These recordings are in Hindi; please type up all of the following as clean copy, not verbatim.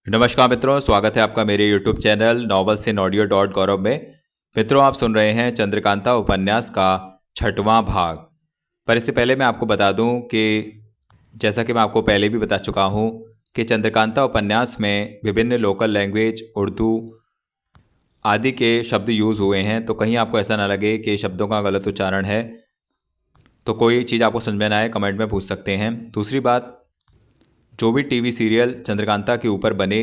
नमस्कार मित्रों, स्वागत है आपका मेरे YouTube channel novels in audio dot Gaurav में। मित्रों, आप सुन रहे हैं चंद्रकांता उपन्यास का 6वां भाग। पर इससे पहले मैं आपको बता दूं कि जैसा कि मैं आपको पहले भी बता चुका हूं कि चंद्रकांता उपन्यास में विभिन्न लोकल लैंग्वेज, उर्दू आदि के शब्द यूज़ हुए हैं, तो कहीं आपको ऐसा ना लगे कि शब्दों का गलत उच्चारण है। तो कोई चीज़ आपको समझ में ना आए, कमेंट में पूछ सकते हैं। दूसरी बात, जो भी टीवी सीरियल चंद्रकांता के ऊपर बने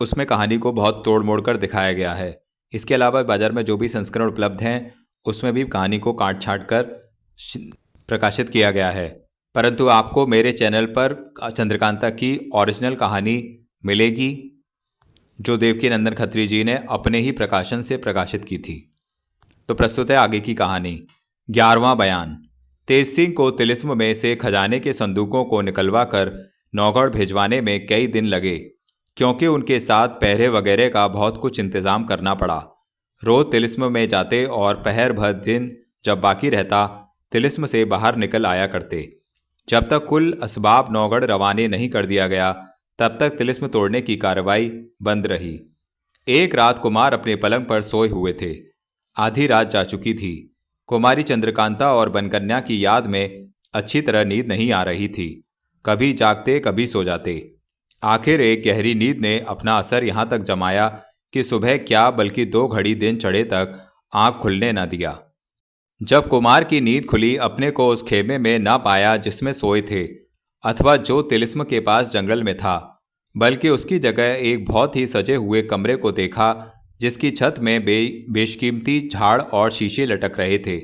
उसमें कहानी को बहुत तोड़ मोड़ कर दिखाया गया है। इसके अलावा बाज़ार में जो भी संस्करण उपलब्ध हैं उसमें भी कहानी को काट छाँट कर प्रकाशित किया गया है, परंतु आपको मेरे चैनल पर चंद्रकांता की ओरिजिनल कहानी मिलेगी जो देवकीनंदन खत्री जी ने अपने ही प्रकाशन से प्रकाशित की थी। तो प्रस्तुत है आगे की कहानी। 11वां बयान। तेज सिंह को तिलिस्म में से खजाने के संदूकों को निकलवा कर नौगढ़ भिजवाने में कई दिन लगे, क्योंकि उनके साथ पहरे वगैरह का बहुत कुछ इंतज़ाम करना पड़ा। रोज़ तिलिस्म में जाते और पहर भर दिन जब बाकी रहता तिलिस्म से बाहर निकल आया करते। जब तक कुल असबाब नौगढ़ रवाने नहीं कर दिया गया तब तक तिलिस्म तोड़ने की कार्रवाई बंद रही। एक रात कुमार अपने पलंग पर सोए हुए थे। आधी रात जा चुकी थी। कुमारी चंद्रकांता और बनकन्या की याद में अच्छी तरह नींद नहीं आ रही थी। कभी जागते कभी सो जाते। आखिर एक गहरी नींद ने अपना असर यहाँ तक जमाया कि सुबह क्या बल्कि 2 घड़ी दिन चढ़े तक आंख खुलने न दिया। जब कुमार की नींद खुली, अपने को उस खेमे में न पाया जिसमें सोए थे अथवा जो तिलिस्म के पास जंगल में था, बल्कि उसकी जगह एक बहुत ही सजे हुए कमरे को देखा जिसकी छत में बेशकीमती झाड़ और शीशे लटक रहे थे।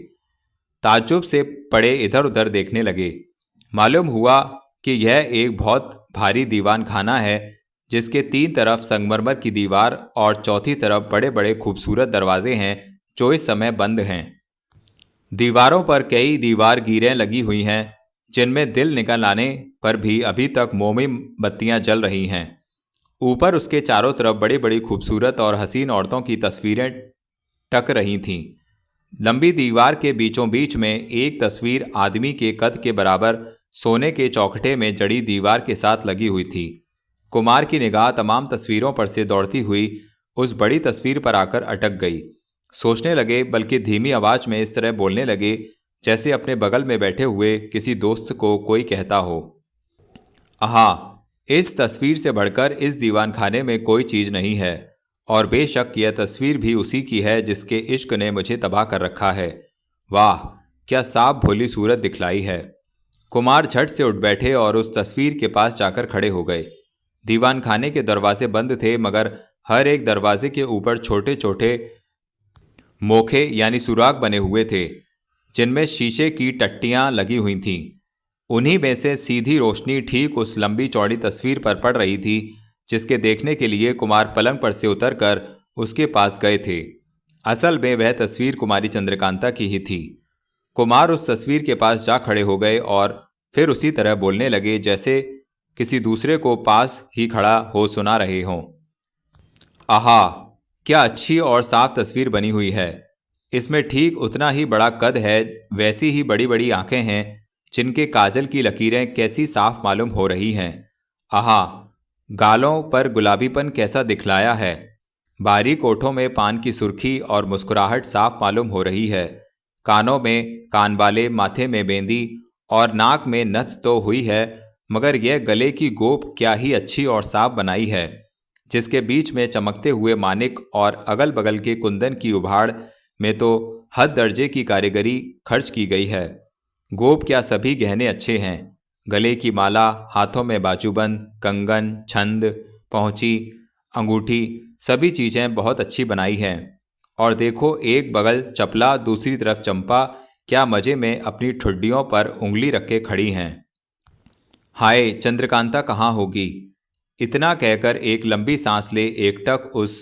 ताज्जुब से पड़े इधर उधर देखने लगे। मालूम हुआ कि यह एक बहुत भारी दीवान खाना है जिसके 3 तरफ संगमरमर की दीवार और चौथी तरफ बड़े बड़े खूबसूरत दरवाजे हैं जो इस समय बंद हैं। दीवारों पर कई दीवार गिरें लगी हुई हैं जिनमें दिल निकल आने पर भी अभी तक मोमी बत्तियां जल रही हैं। ऊपर उसके चारों तरफ बड़ी बड़ी खूबसूरत और हसीन औरतों की तस्वीरें टक रही थीं। लंबी दीवार के बीचों बीच में एक तस्वीर आदमी के कद के बराबर सोने के चौखटे में जड़ी दीवार के साथ लगी हुई थी। कुमार की निगाह तमाम तस्वीरों पर से दौड़ती हुई उस बड़ी तस्वीर पर आकर अटक गई। सोचने लगे, बल्कि धीमी आवाज में इस तरह बोलने लगे जैसे अपने बगल में बैठे हुए किसी दोस्त को कोई कहता हो, आहा, इस तस्वीर से बढ़कर इस दीवान खाने में कोई चीज़ नहीं है, और बेशक यह तस्वीर भी उसी की है जिसके इश्क ने मुझे तबाह कर रखा है। वाह, क्या साफ भोली सूरत दिखलाई है। कुमार झट से उठ बैठे और उस तस्वीर के पास जाकर खड़े हो गए। दीवान खाने के दरवाजे बंद थे, मगर हर एक दरवाजे के ऊपर छोटे छोटे मोखे यानी सुराग बने हुए थे जिनमें शीशे की टट्टियां लगी हुई थीं। उन्हीं में से सीधी रोशनी ठीक उस लंबी चौड़ी तस्वीर पर पड़ रही थी जिसके देखने के लिए कुमार पलंग पर से उतरकर उसके पास गए थे। असल में वह तस्वीर कुमारी चंद्रकांता की ही थी। कुमार उस तस्वीर के पास जा खड़े हो गए और फिर उसी तरह बोलने लगे जैसे किसी दूसरे को पास ही खड़ा हो सुना रहे हों। आहा, क्या अच्छी और साफ तस्वीर बनी हुई है। इसमें ठीक उतना ही बड़ा कद है, वैसी ही बड़ी बड़ी आंखें हैं जिनके काजल की लकीरें कैसी साफ मालूम हो रही हैं। आहा, गालों पर गुलाबीपन कैसा दिखलाया है। बारीक ओठों में पान की सुर्खी और मुस्कुराहट साफ मालूम हो रही है। कानों में कानबाले, माथे में बेंदी और नाक में नथ तो हुई है, मगर यह गले की गोप क्या ही अच्छी और साफ बनाई है, जिसके बीच में चमकते हुए मानिक और अगल बगल के कुंदन की उभाड़ में तो हद दर्जे की कारीगरी खर्च की गई है। गोप क्या सभी गहने अच्छे हैं। गले की माला, हाथों में बाजूबंद, कंगन, छंद, पहुंची, अंगूठी, सभी चीज़ें बहुत अच्छी बनाई हैं। और देखो, एक बगल चपला, दूसरी तरफ चंपा क्या मज़े में अपनी ठुड्डियों पर उंगली रखे खड़ी हैं। हाय, चंद्रकांता कहाँ होगी। इतना कहकर एक लंबी सांस ले एकटक उस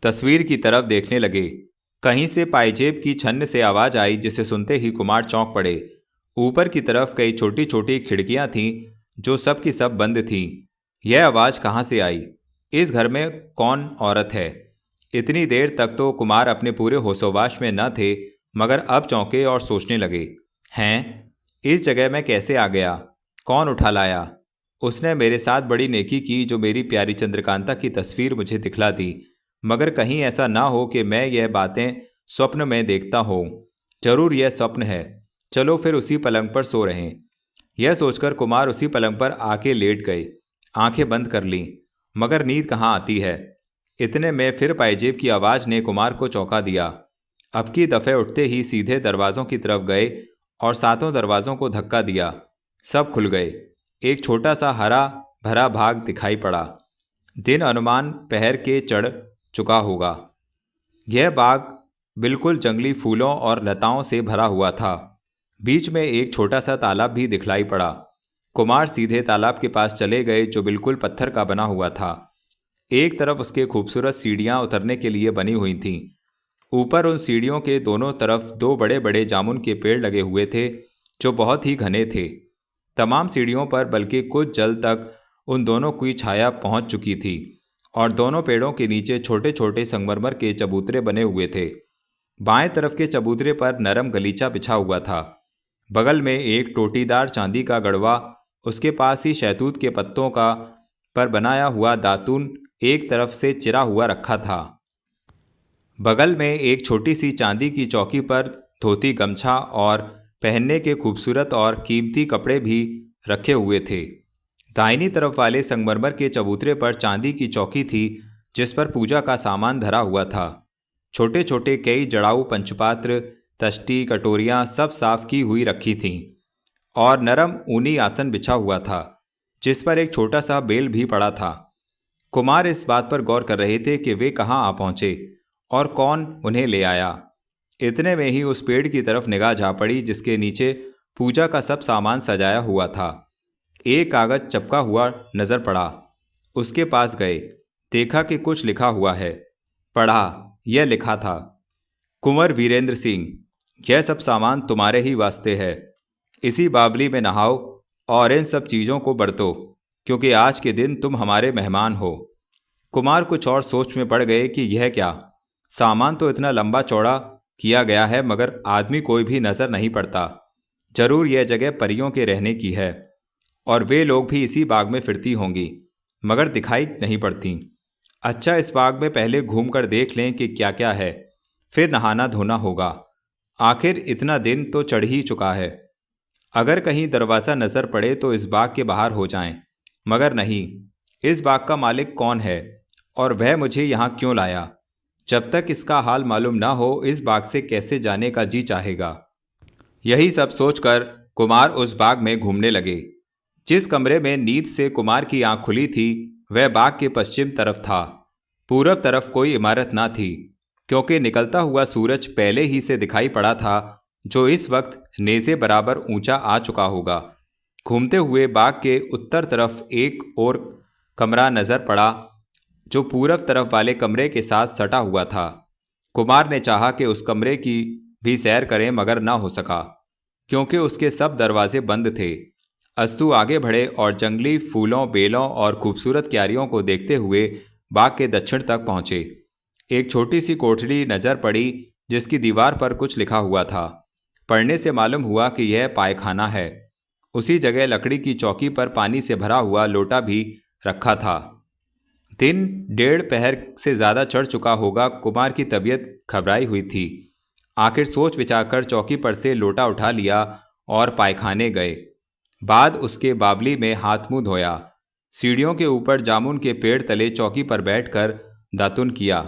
तस्वीर की तरफ देखने लगे। कहीं से पायजेब की छन्न से आवाज़ आई जिसे सुनते ही कुमार चौंक पड़े। ऊपर की तरफ कई छोटी छोटी खिड़कियां थीं जो सब की सब बंद थीं। यह आवाज़ कहाँ से आई? इस घर में कौन औरत है? इतनी देर तक तो कुमार अपने पूरे होशोवाश में न थे, मगर अब चौंके और सोचने लगे, हैं, इस जगह में कैसे आ गया? कौन उठा लाया? उसने मेरे साथ बड़ी नेकी की जो मेरी प्यारी चंद्रकांता की तस्वीर मुझे दिखला दी, मगर कहीं ऐसा ना हो कि मैं यह बातें स्वप्न में देखता हूँ। जरूर यह स्वप्न है। चलो फिर उसी पलंग पर सो रहें। यह सोचकर कुमार उसी पलंग पर आके लेट गए। आंखें बंद कर लीं, मगर नींद कहाँ आती है। इतने में फिर पायजेब की आवाज़ ने कुमार को चौंका दिया। अब की दफ़े उठते ही सीधे दरवाज़ों की तरफ गए और सातों दरवाज़ों को धक्का दिया। सब खुल गए। एक छोटा सा हरा भरा भाग दिखाई पड़ा। दिन अनुमान पहर के चढ़ चुका होगा। यह बाग बिल्कुल जंगली फूलों और लताओं से भरा हुआ था। बीच में एक छोटा सा तालाब भी दिखलाई पड़ा। कुमार सीधे तालाब के पास चले गए जो बिल्कुल पत्थर का बना हुआ था। एक तरफ उसके खूबसूरत सीढ़ियां उतरने के लिए बनी हुई थीं। ऊपर उन सीढ़ियों के दोनों तरफ दो बड़े बड़े जामुन के पेड़ लगे हुए थे जो बहुत ही घने थे। तमाम सीढ़ियों पर बल्कि कुछ जल तक उन दोनों की छाया पहुंच चुकी थी और दोनों पेड़ों के नीचे छोटे छोटे संगमरमर के चबूतरे बने हुए थे। बाएं तरफ के चबूतरे पर नरम गलीचा बिछा हुआ था। बगल में एक टोटीदार चांदी का गड़वा, उसके पास ही शहतूत के पत्तों का पर बनाया हुआ दातून एक तरफ से चिरा हुआ रखा था। बगल में एक छोटी सी चांदी की चौकी पर धोती, गमछा और पहनने के खूबसूरत और कीमती कपड़े भी रखे हुए थे। दाहिनी तरफ वाले संगमरमर के चबूतरे पर चांदी की चौकी थी जिस पर पूजा का सामान धरा हुआ था। छोटे छोटे कई जड़ाऊ पंचपात्र, तष्टी, कटोरियाँ सब साफ की हुई रखी थीं और नरम ऊनी आसन बिछा हुआ था जिस पर एक छोटा सा बेल भी पड़ा था। कुमार इस बात पर गौर कर रहे थे कि वे कहाँ आ पहुँचे और कौन उन्हें ले आया। इतने में ही उस पेड़ की तरफ निगाह जा पड़ी जिसके नीचे पूजा का सब सामान सजाया हुआ था। एक कागज चपका हुआ नजर पड़ा। उसके पास गए, देखा कि कुछ लिखा हुआ है। पढ़ा। यह लिखा था, कुंवर वीरेंद्र सिंह, यह सब सामान तुम्हारे ही वास्ते है। इसी बावली में नहाओ और इन सब चीज़ों को बरतो क्योंकि आज के दिन तुम हमारे मेहमान हो। कुमार कुछ और सोच में पड़ गए कि यह क्या, सामान तो इतना लंबा चौड़ा किया गया है मगर आदमी कोई भी नजर नहीं पड़ता। जरूर यह जगह परियों के रहने की है और वे लोग भी इसी बाग में फिरती होंगी मगर दिखाई नहीं पड़ती। अच्छा, इस बाग में पहले घूमकर देख लें कि क्या क्या है, फिर नहाना धोना होगा। आखिर इतना दिन तो चढ़ ही चुका है। अगर कहीं दरवाज़ा नज़र पड़े तो इस बाग के बाहर हो जाएं, मगर नहीं। इस बाग का मालिक कौन है और वह मुझे यहाँ क्यों लाया? जब तक इसका हाल मालूम ना हो इस बाग से कैसे जाने का जी चाहेगा। यही सब सोचकर कुमार उस बाग में घूमने लगे। जिस कमरे में नींद से कुमार की आंख खुली थी वह बाग के पश्चिम तरफ था। पूरब तरफ कोई इमारत ना थी क्योंकि निकलता हुआ सूरज पहले ही से दिखाई पड़ा था जो इस वक्त नेज़े बराबर ऊंचा आ चुका होगा। घूमते हुए बाग के उत्तर तरफ एक और कमरा नजर पड़ा जो पूरब तरफ वाले कमरे के साथ सटा हुआ था। कुमार ने चाहा कि उस कमरे की भी सैर करें मगर ना हो सका क्योंकि उसके सब दरवाजे बंद थे। अस्तु आगे बढ़े और जंगली फूलों, बेलों और खूबसूरत क्यारियों को देखते हुए बाग के दक्षिण तक पहुंचे। एक छोटी सी कोठरी नजर पड़ी जिसकी दीवार पर कुछ लिखा हुआ था। पढ़ने से मालूम हुआ कि यह पायखाना है। उसी जगह लकड़ी की चौकी पर पानी से भरा हुआ लोटा भी रखा था। दिन 1.5 पहर से ज़्यादा चढ़ चुका होगा। कुमार की तबीयत घबराई हुई थी। आखिर सोच विचार कर चौकी पर से लोटा उठा लिया और पायखाने गए। बाद उसके बावली में हाथ मुंह धोया। सीढ़ियों के ऊपर जामुन के पेड़ तले चौकी पर बैठकर दातुन किया।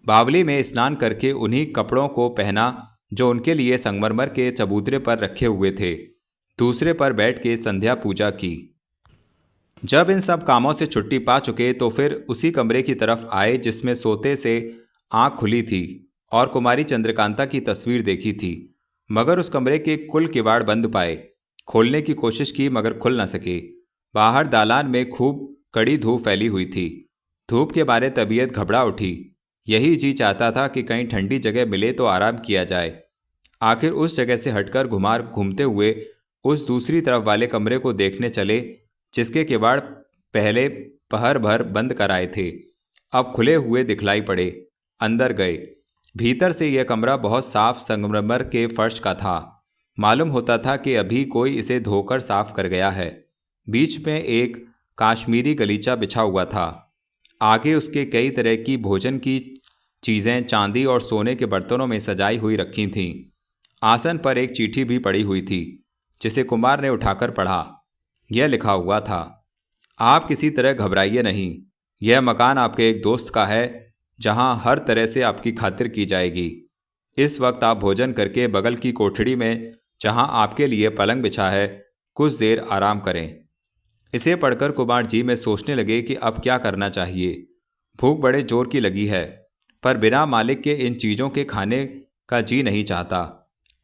बावली में स्नान करके उन्हीं कपड़ों को पहना जो उनके लिए संगमरमर के चबूतरे पर रखे हुए थे। दूसरे पर बैठ के संध्या पूजा की। जब इन सब कामों से छुट्टी पा चुके तो फिर उसी कमरे की तरफ आए जिसमें सोते से आंख खुली थी और कुमारी चंद्रकांता की तस्वीर देखी थी, मगर उस कमरे के कुल किवाड़ बंद पाए। खोलने की कोशिश की मगर खुल न सके। बाहर दालान में खूब कड़ी धूप फैली हुई थी। धूप के बारे तबीयत घबरा उठी। यही जी चाहता था कि कहीं ठंडी जगह मिले तो आराम किया जाए। आखिर उस जगह से हटकर घुमार घूमते हुए उस दूसरी तरफ वाले कमरे को देखने चले जिसके किवाड़ पहले पहर भर बंद कराए थे, अब खुले हुए दिखलाई पड़े। अंदर गए। भीतर से यह कमरा बहुत साफ संगमरमर के फर्श का था। मालूम होता था कि अभी कोई इसे धोकर साफ कर गया है। बीच में एक काश्मीरी गलीचा बिछा हुआ था। आगे उसके कई तरह की भोजन की चीज़ें चांदी और सोने के बर्तनों में सजाई हुई रखी थीं। आसन पर एक चिट्ठी भी पड़ी हुई थी, जिसे कुमार ने उठाकर पढ़ा। यह लिखा हुआ था, आप किसी तरह घबराइए नहीं। यह मकान आपके एक दोस्त का है, जहां हर तरह से आपकी खातिर की जाएगी। इस वक्त आप भोजन करके बगल की कोठड़ी में, जहां आपके लिए पलंग बिछा है, कुछ देर आराम करें। इसे पढ़कर कुमार जी में सोचने लगे कि अब क्या करना चाहिए। भूख बड़े जोर की लगी है, पर बिना मालिक के इन चीज़ों के खाने का जी नहीं चाहता।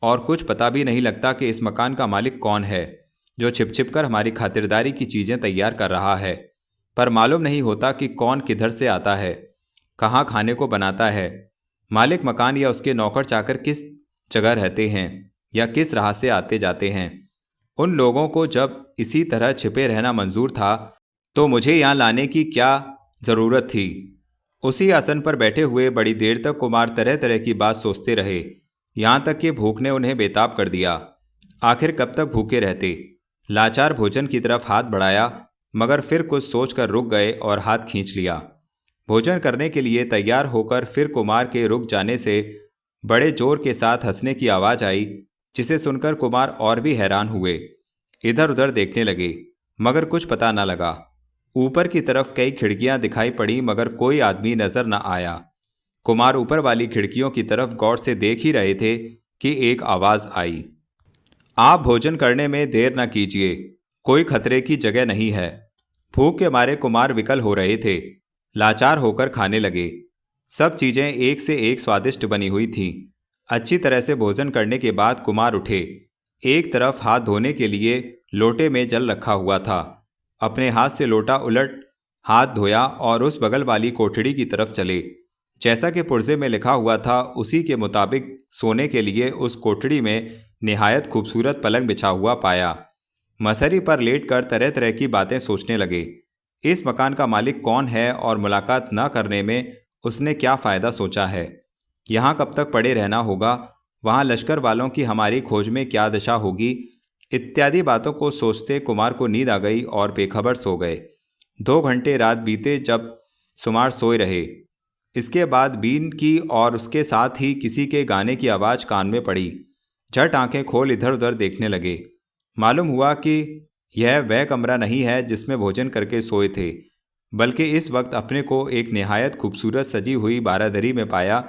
और कुछ पता भी नहीं लगता कि इस मकान का मालिक कौन है, जो छिप छिप कर हमारी खातिरदारी की चीज़ें तैयार कर रहा है। पर मालूम नहीं होता कि कौन किधर से आता है, कहाँ खाने को बनाता है। मालिक मकान या उसके नौकर चाकर किस जगह रहते हैं या किस राह से आते जाते हैं। उन लोगों को जब इसी तरह छिपे रहना मंजूर था, तो मुझे यहाँ लाने की क्या ज़रूरत थी। उसी आसन पर बैठे हुए बड़ी देर तक कुमार तरह तरह की बात सोचते रहे, यहाँ तक कि भूख ने उन्हें बेताब कर दिया। आखिर कब तक भूखे रहते। लाचार भोजन की तरफ हाथ बढ़ाया, मगर फिर कुछ सोचकर रुक गए और हाथ खींच लिया। भोजन करने के लिए तैयार होकर फिर कुमार के रुक जाने से बड़े जोर के साथ हंसने की आवाज़ आई, जिसे सुनकर कुमार और भी हैरान हुए। इधर उधर देखने लगे, मगर कुछ पता न लगा। ऊपर की तरफ कई खिड़कियां दिखाई पड़ी, मगर कोई आदमी नजर न आया। कुमार ऊपर वाली खिड़कियों की तरफ गौर से देख ही रहे थे कि एक आवाज़ आई, आप भोजन करने में देर न कीजिए, कोई खतरे की जगह नहीं है। भूख के मारे कुमार विकल हो रहे थे, लाचार होकर खाने लगे। सब चीज़ें एक से एक स्वादिष्ट बनी हुई थीं। अच्छी तरह से भोजन करने के बाद कुमार उठे। एक तरफ हाथ धोने के लिए लोटे में जल रखा हुआ था। अपने हाथ से लोटा उलट हाथ धोया और उस बगल वाली कोठड़ी की तरफ चले। जैसा कि पुर्जे में लिखा हुआ था, उसी के मुताबिक सोने के लिए उस कोठड़ी में निहायत खूबसूरत पलंग बिछा हुआ पाया। मसहरी पर लेटकर तरह तरह की बातें सोचने लगे। इस मकान का मालिक कौन है और मुलाकात न करने में उसने क्या फ़ायदा सोचा है। यहाँ कब तक पड़े रहना होगा, वहाँ लश्कर वालों की हमारी खोज में क्या दशा होगी, इत्यादि बातों को सोचते कुमार को नींद आ गई और बेखबर सो गए। 2 घंटे रात बीते जब सुमार सोए रहे। इसके बाद बीन की और उसके साथ ही किसी के गाने की आवाज़ कान में पड़ी। झट आंखें खोल इधर उधर देखने लगे। मालूम हुआ कि यह वह कमरा नहीं है जिसमें भोजन करके सोए थे, बल्कि इस वक्त अपने को एक निहायत खूबसूरत सजी हुई बारादरी में पाया,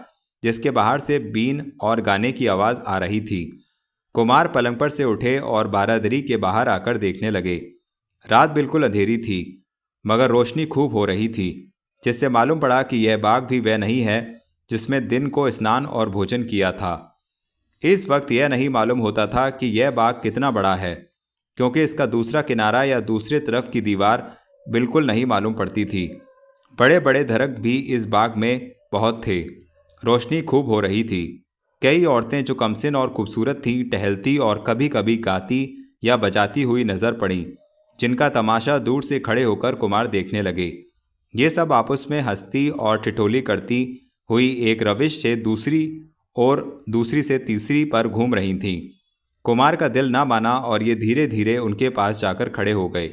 जिसके बाहर से बीन और गाने की आवाज़ आ रही थी। कुमार पलंग पर से उठे और बारादरी के बाहर आकर देखने लगे। रात बिल्कुल अंधेरी थी, मगर रोशनी खूब हो रही थी, जिससे मालूम पड़ा कि यह बाग भी वह नहीं है जिसमें दिन को स्नान और भोजन किया था। इस वक्त यह नहीं मालूम होता था कि यह बाग कितना बड़ा है, क्योंकि इसका दूसरा किनारा या दूसरे तरफ की दीवार बिल्कुल नहीं मालूम पड़ती थी। बड़े बड़े दरख्त भी इस बाग में बहुत थे। रोशनी खूब हो रही थी। कई औरतें जो कमसिन और खूबसूरत थीं टहलती और कभी कभी गाती या बजाती हुई नजर पड़ीं, जिनका तमाशा दूर से खड़े होकर कुमार देखने लगे। ये सब आपस में हंसती और ठिठोली करती हुई एक रविश से दूसरी और दूसरी से तीसरी पर घूम रही थीं। कुमार का दिल ना माना और ये धीरे धीरे उनके पास जाकर खड़े हो गए।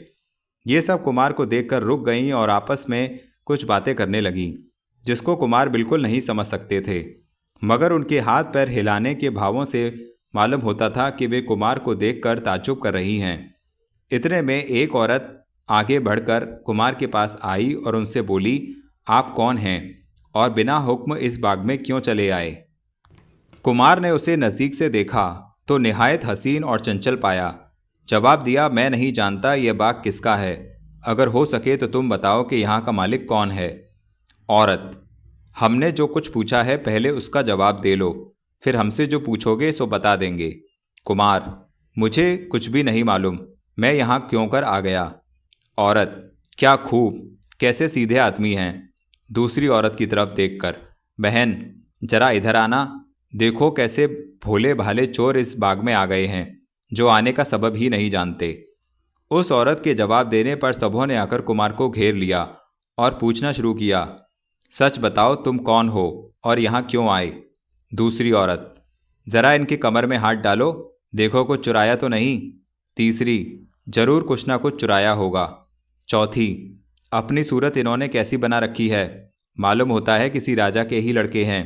ये सब कुमार को देखकर रुक गईं और आपस में कुछ बातें करने लगीं, जिसको कुमार बिल्कुल नहीं समझ सकते थे, मगर उनके हाथ पैर हिलाने के भावों से मालूम होता था कि वे कुमार को देखकर ताज्जुब कर रही हैं। इतने में एक औरत आगे बढ़कर कुमार के पास आई और उनसे बोली, आप कौन हैं और बिना हुक्म इस बाग में क्यों चले आए। कुमार ने उसे नज़दीक से देखा तो निहायत हसीन और चंचल पाया। जवाब दिया, मैं नहीं जानता यह बाग किसका है। अगर हो सके तो तुम बताओ कि यहाँ का मालिक कौन है। औरत, हमने जो कुछ पूछा है पहले उसका जवाब दे लो, फिर हमसे जो पूछोगे सो बता देंगे। कुमार, मुझे कुछ भी नहीं मालूम, मैं यहाँ क्यों कर आ गया। औरत, क्या खूब, कैसे सीधे आदमी हैं। दूसरी औरत की तरफ देखकर, बहन जरा इधर आना, देखो कैसे भोले भाले चोर इस बाग में आ गए हैं, जो आने का सबब ही नहीं जानते। उस औरत के जवाब देने पर सबों ने आकर कुमार को घेर लिया और पूछना शुरू किया, सच बताओ तुम कौन हो और यहाँ क्यों आए। दूसरी औरत, जरा इनके कमर में हाथ डालो, देखो कुछ चुराया तो नहीं। तीसरी, जरूर कुछ ना कुछ चुराया होगा। चौथी, अपनी सूरत इन्होंने कैसी बना रखी है, मालूम होता है किसी राजा के ही लड़के हैं।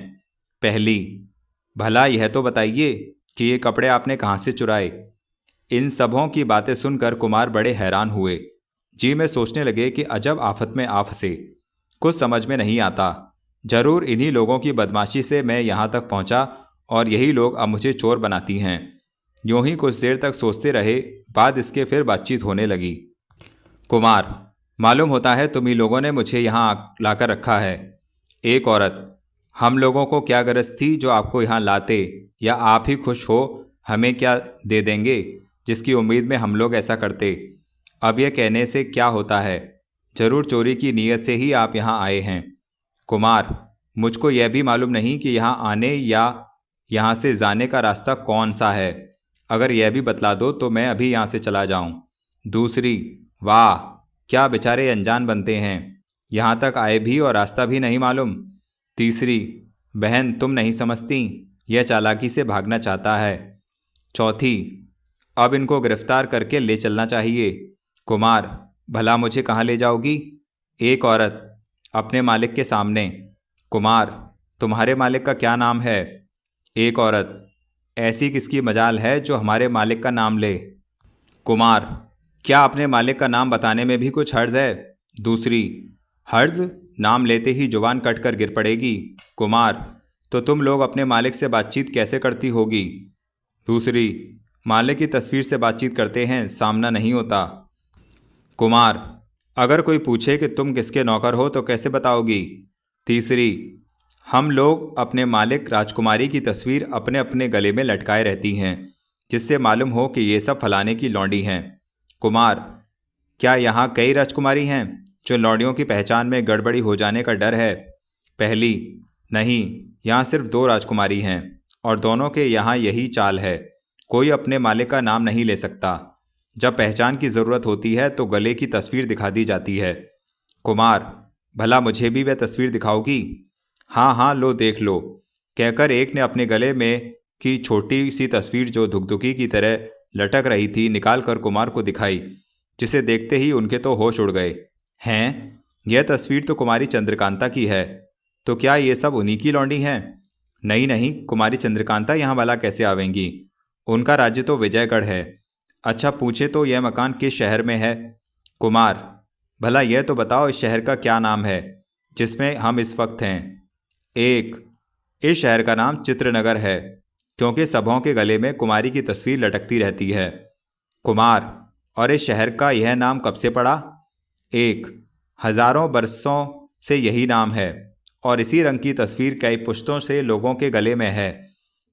पहली, भला यह तो बताइए कि ये कपड़े आपने कहाँ से चुराए। इन सबों की बातें सुनकर कुमार बड़े हैरान हुए। जी में सोचने लगे कि अजब आफत में आप फंसे, कुछ समझ में नहीं आता। जरूर इन्हीं लोगों की बदमाशी से मैं यहाँ तक पहुँचा और यही लोग अब मुझे चोर बनाती हैं। यूं ही कुछ देर तक सोचते रहे, बाद इसके फिर बातचीत होने लगी। कुमार, मालूम होता है तुम ही लोगों ने मुझे यहाँ लाकर रखा है। एक औरत, हम लोगों को क्या गरज थी जो आपको यहाँ लाते, या आप ही खुश हो हमें क्या दे देंगे जिसकी उम्मीद में हम लोग ऐसा करते। अब यह कहने से क्या होता है, जरूर चोरी की नीयत से ही आप यहाँ आए हैं। कुमार, मुझको यह भी मालूम नहीं कि यहाँ आने या यहाँ से जाने का रास्ता कौन सा है, अगर यह भी बतला दो तो मैं अभी यहाँ से चला जाऊँ। दूसरी, वाह क्या बेचारे अनजान बनते हैं, यहाँ तक आए भी और रास्ता भी नहीं मालूम। तीसरी, बहन तुम नहीं समझती, यह चालाकी से भागना चाहता है। चौथी, अब इनको गिरफ्तार करके ले चलना चाहिए। कुमार, भला मुझे कहाँ ले जाओगी। एक औरत, अपने मालिक के सामने। कुमार, तुम्हारे मालिक का क्या नाम है। एक औरत, ऐसी किसकी मजाल है जो हमारे मालिक का नाम ले। कुमार, क्या अपने मालिक का नाम बताने में भी कुछ हर्ज है। दूसरी, हर्ज, नाम लेते ही जुबान कटकर गिर पड़ेगी। कुमार, तो तुम लोग अपने मालिक से बातचीत कैसे करती होगी। दूसरी, मालिक की तस्वीर से बातचीत करते हैं, सामना नहीं होता। कुमार, अगर कोई पूछे कि तुम किसके नौकर हो तो कैसे बताओगी। तीसरी, हम लोग अपने मालिक राजकुमारी की तस्वीर अपने अपने गले में लटकाए रहती हैं, जिससे मालूम हो कि ये सब फलाने की लौंडी हैं। कुमार, क्या यहाँ कई राजकुमारी हैं जो लौंडियों की पहचान में गड़बड़ी हो जाने का डर है। पहली, नहीं, यहाँ सिर्फ 2 राजकुमारी हैं और दोनों के यहाँ यही चाल है, कोई अपने मालिक का नाम नहीं ले सकता। जब पहचान की ज़रूरत होती है तो गले की तस्वीर दिखा दी जाती है। कुमार, भला मुझे भी वह तस्वीर दिखाओगी। हाँ हाँ, लो देख लो, कहकर एक ने अपने गले में की छोटी सी तस्वीर जो धुकधुकी की तरह लटक रही थी निकाल कर कुमार को दिखाई, जिसे देखते ही उनके तो होश उड़ गए। हैं, यह तस्वीर तो कुमारी चंद्रकांता की है, तो क्या ये सब उन्हीं की लौंडी हैं। नहीं नहीं, कुमारी चंद्रकांता यहाँ वाला कैसे आवेंगी, उनका राज्य तो विजयगढ़ है। अच्छा पूछे तो यह मकान किस शहर में है। कुमार, भला यह तो बताओ इस शहर का क्या नाम है जिसमें हम इस वक्त हैं। एक, इस शहर का नाम चित्रनगर है, क्योंकि सबों के गले में कुमारी की तस्वीर लटकती रहती है। कुमार, और इस शहर का यह नाम कब से पड़ा। एक, हजारों बरसों से यही नाम है और इसी रंग की तस्वीर कई पुश्तों से लोगों के गले में है।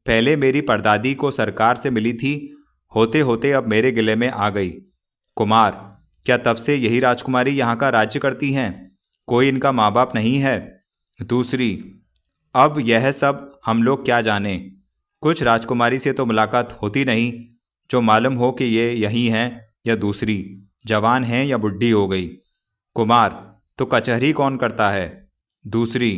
पहले मेरी परदादी को सरकार से मिली थी, होते होते अब मेरे गले में आ गई। कुमार, क्या तब से यही राजकुमारी यहाँ का राज्य करती हैं, कोई इनका माँ बाप नहीं है। दूसरी, अब यह सब हम लोग क्या जाने, कुछ राजकुमारी से तो मुलाकात होती नहीं जो मालूम हो कि ये यही हैं या दूसरी, जवान हैं या बुढ़ी हो गई। कुमार, तो कचहरी कौन करता है। दूसरी,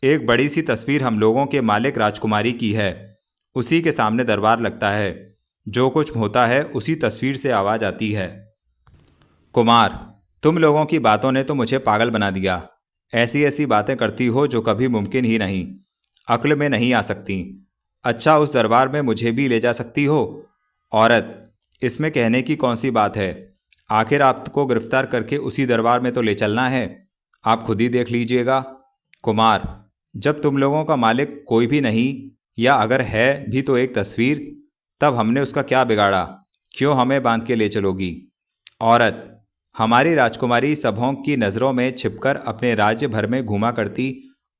एक बड़ी सी तस्वीर हम लोगों के मालिक राजकुमारी की है, उसी के सामने दरबार लगता है, जो कुछ होता है उसी तस्वीर से आवाज़ आती है। कुमार, तुम लोगों की बातों ने तो मुझे पागल बना दिया, ऐसी ऐसी बातें करती हो जो कभी मुमकिन ही नहीं, अक्ल में नहीं आ सकती। अच्छा उस दरबार में मुझे भी ले जा सकती हो। औरत, इसमें कहने की कौन सी बात है, आखिर आपको गिरफ्तार करके उसी दरबार में तो ले चलना है, आप खुद ही देख लीजिएगा। कुमार, जब तुम लोगों का मालिक कोई भी नहीं, या अगर है भी तो एक तस्वीर, तब हमने उसका क्या बिगाड़ा, क्यों हमें बांध के ले चलोगी। औरत, हमारी राजकुमारी सबों की नज़रों में छिपकर अपने राज्य भर में घूमा करती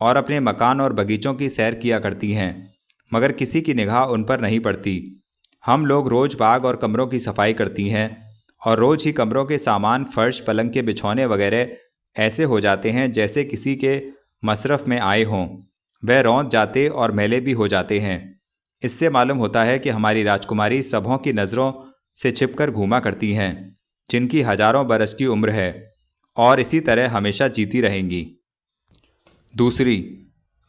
और अपने मकान और बगीचों की सैर किया करती हैं, मगर किसी की निगाह उन पर नहीं पड़ती। हम लोग रोज़ बाग और कमरों की सफाई करती हैं और रोज़ ही कमरों के सामान, फर्श, पलंग के बिछौने वगैरह ऐसे हो जाते हैं जैसे किसी के मसरफ में आए हों, वह रौंद जाते और मैले भी हो जाते हैं। इससे मालूम होता है कि हमारी राजकुमारी सबों की नज़रों से छिपकर घूमा करती हैं, जिनकी हजारों बरस की उम्र है और इसी तरह हमेशा जीती रहेंगी। दूसरी,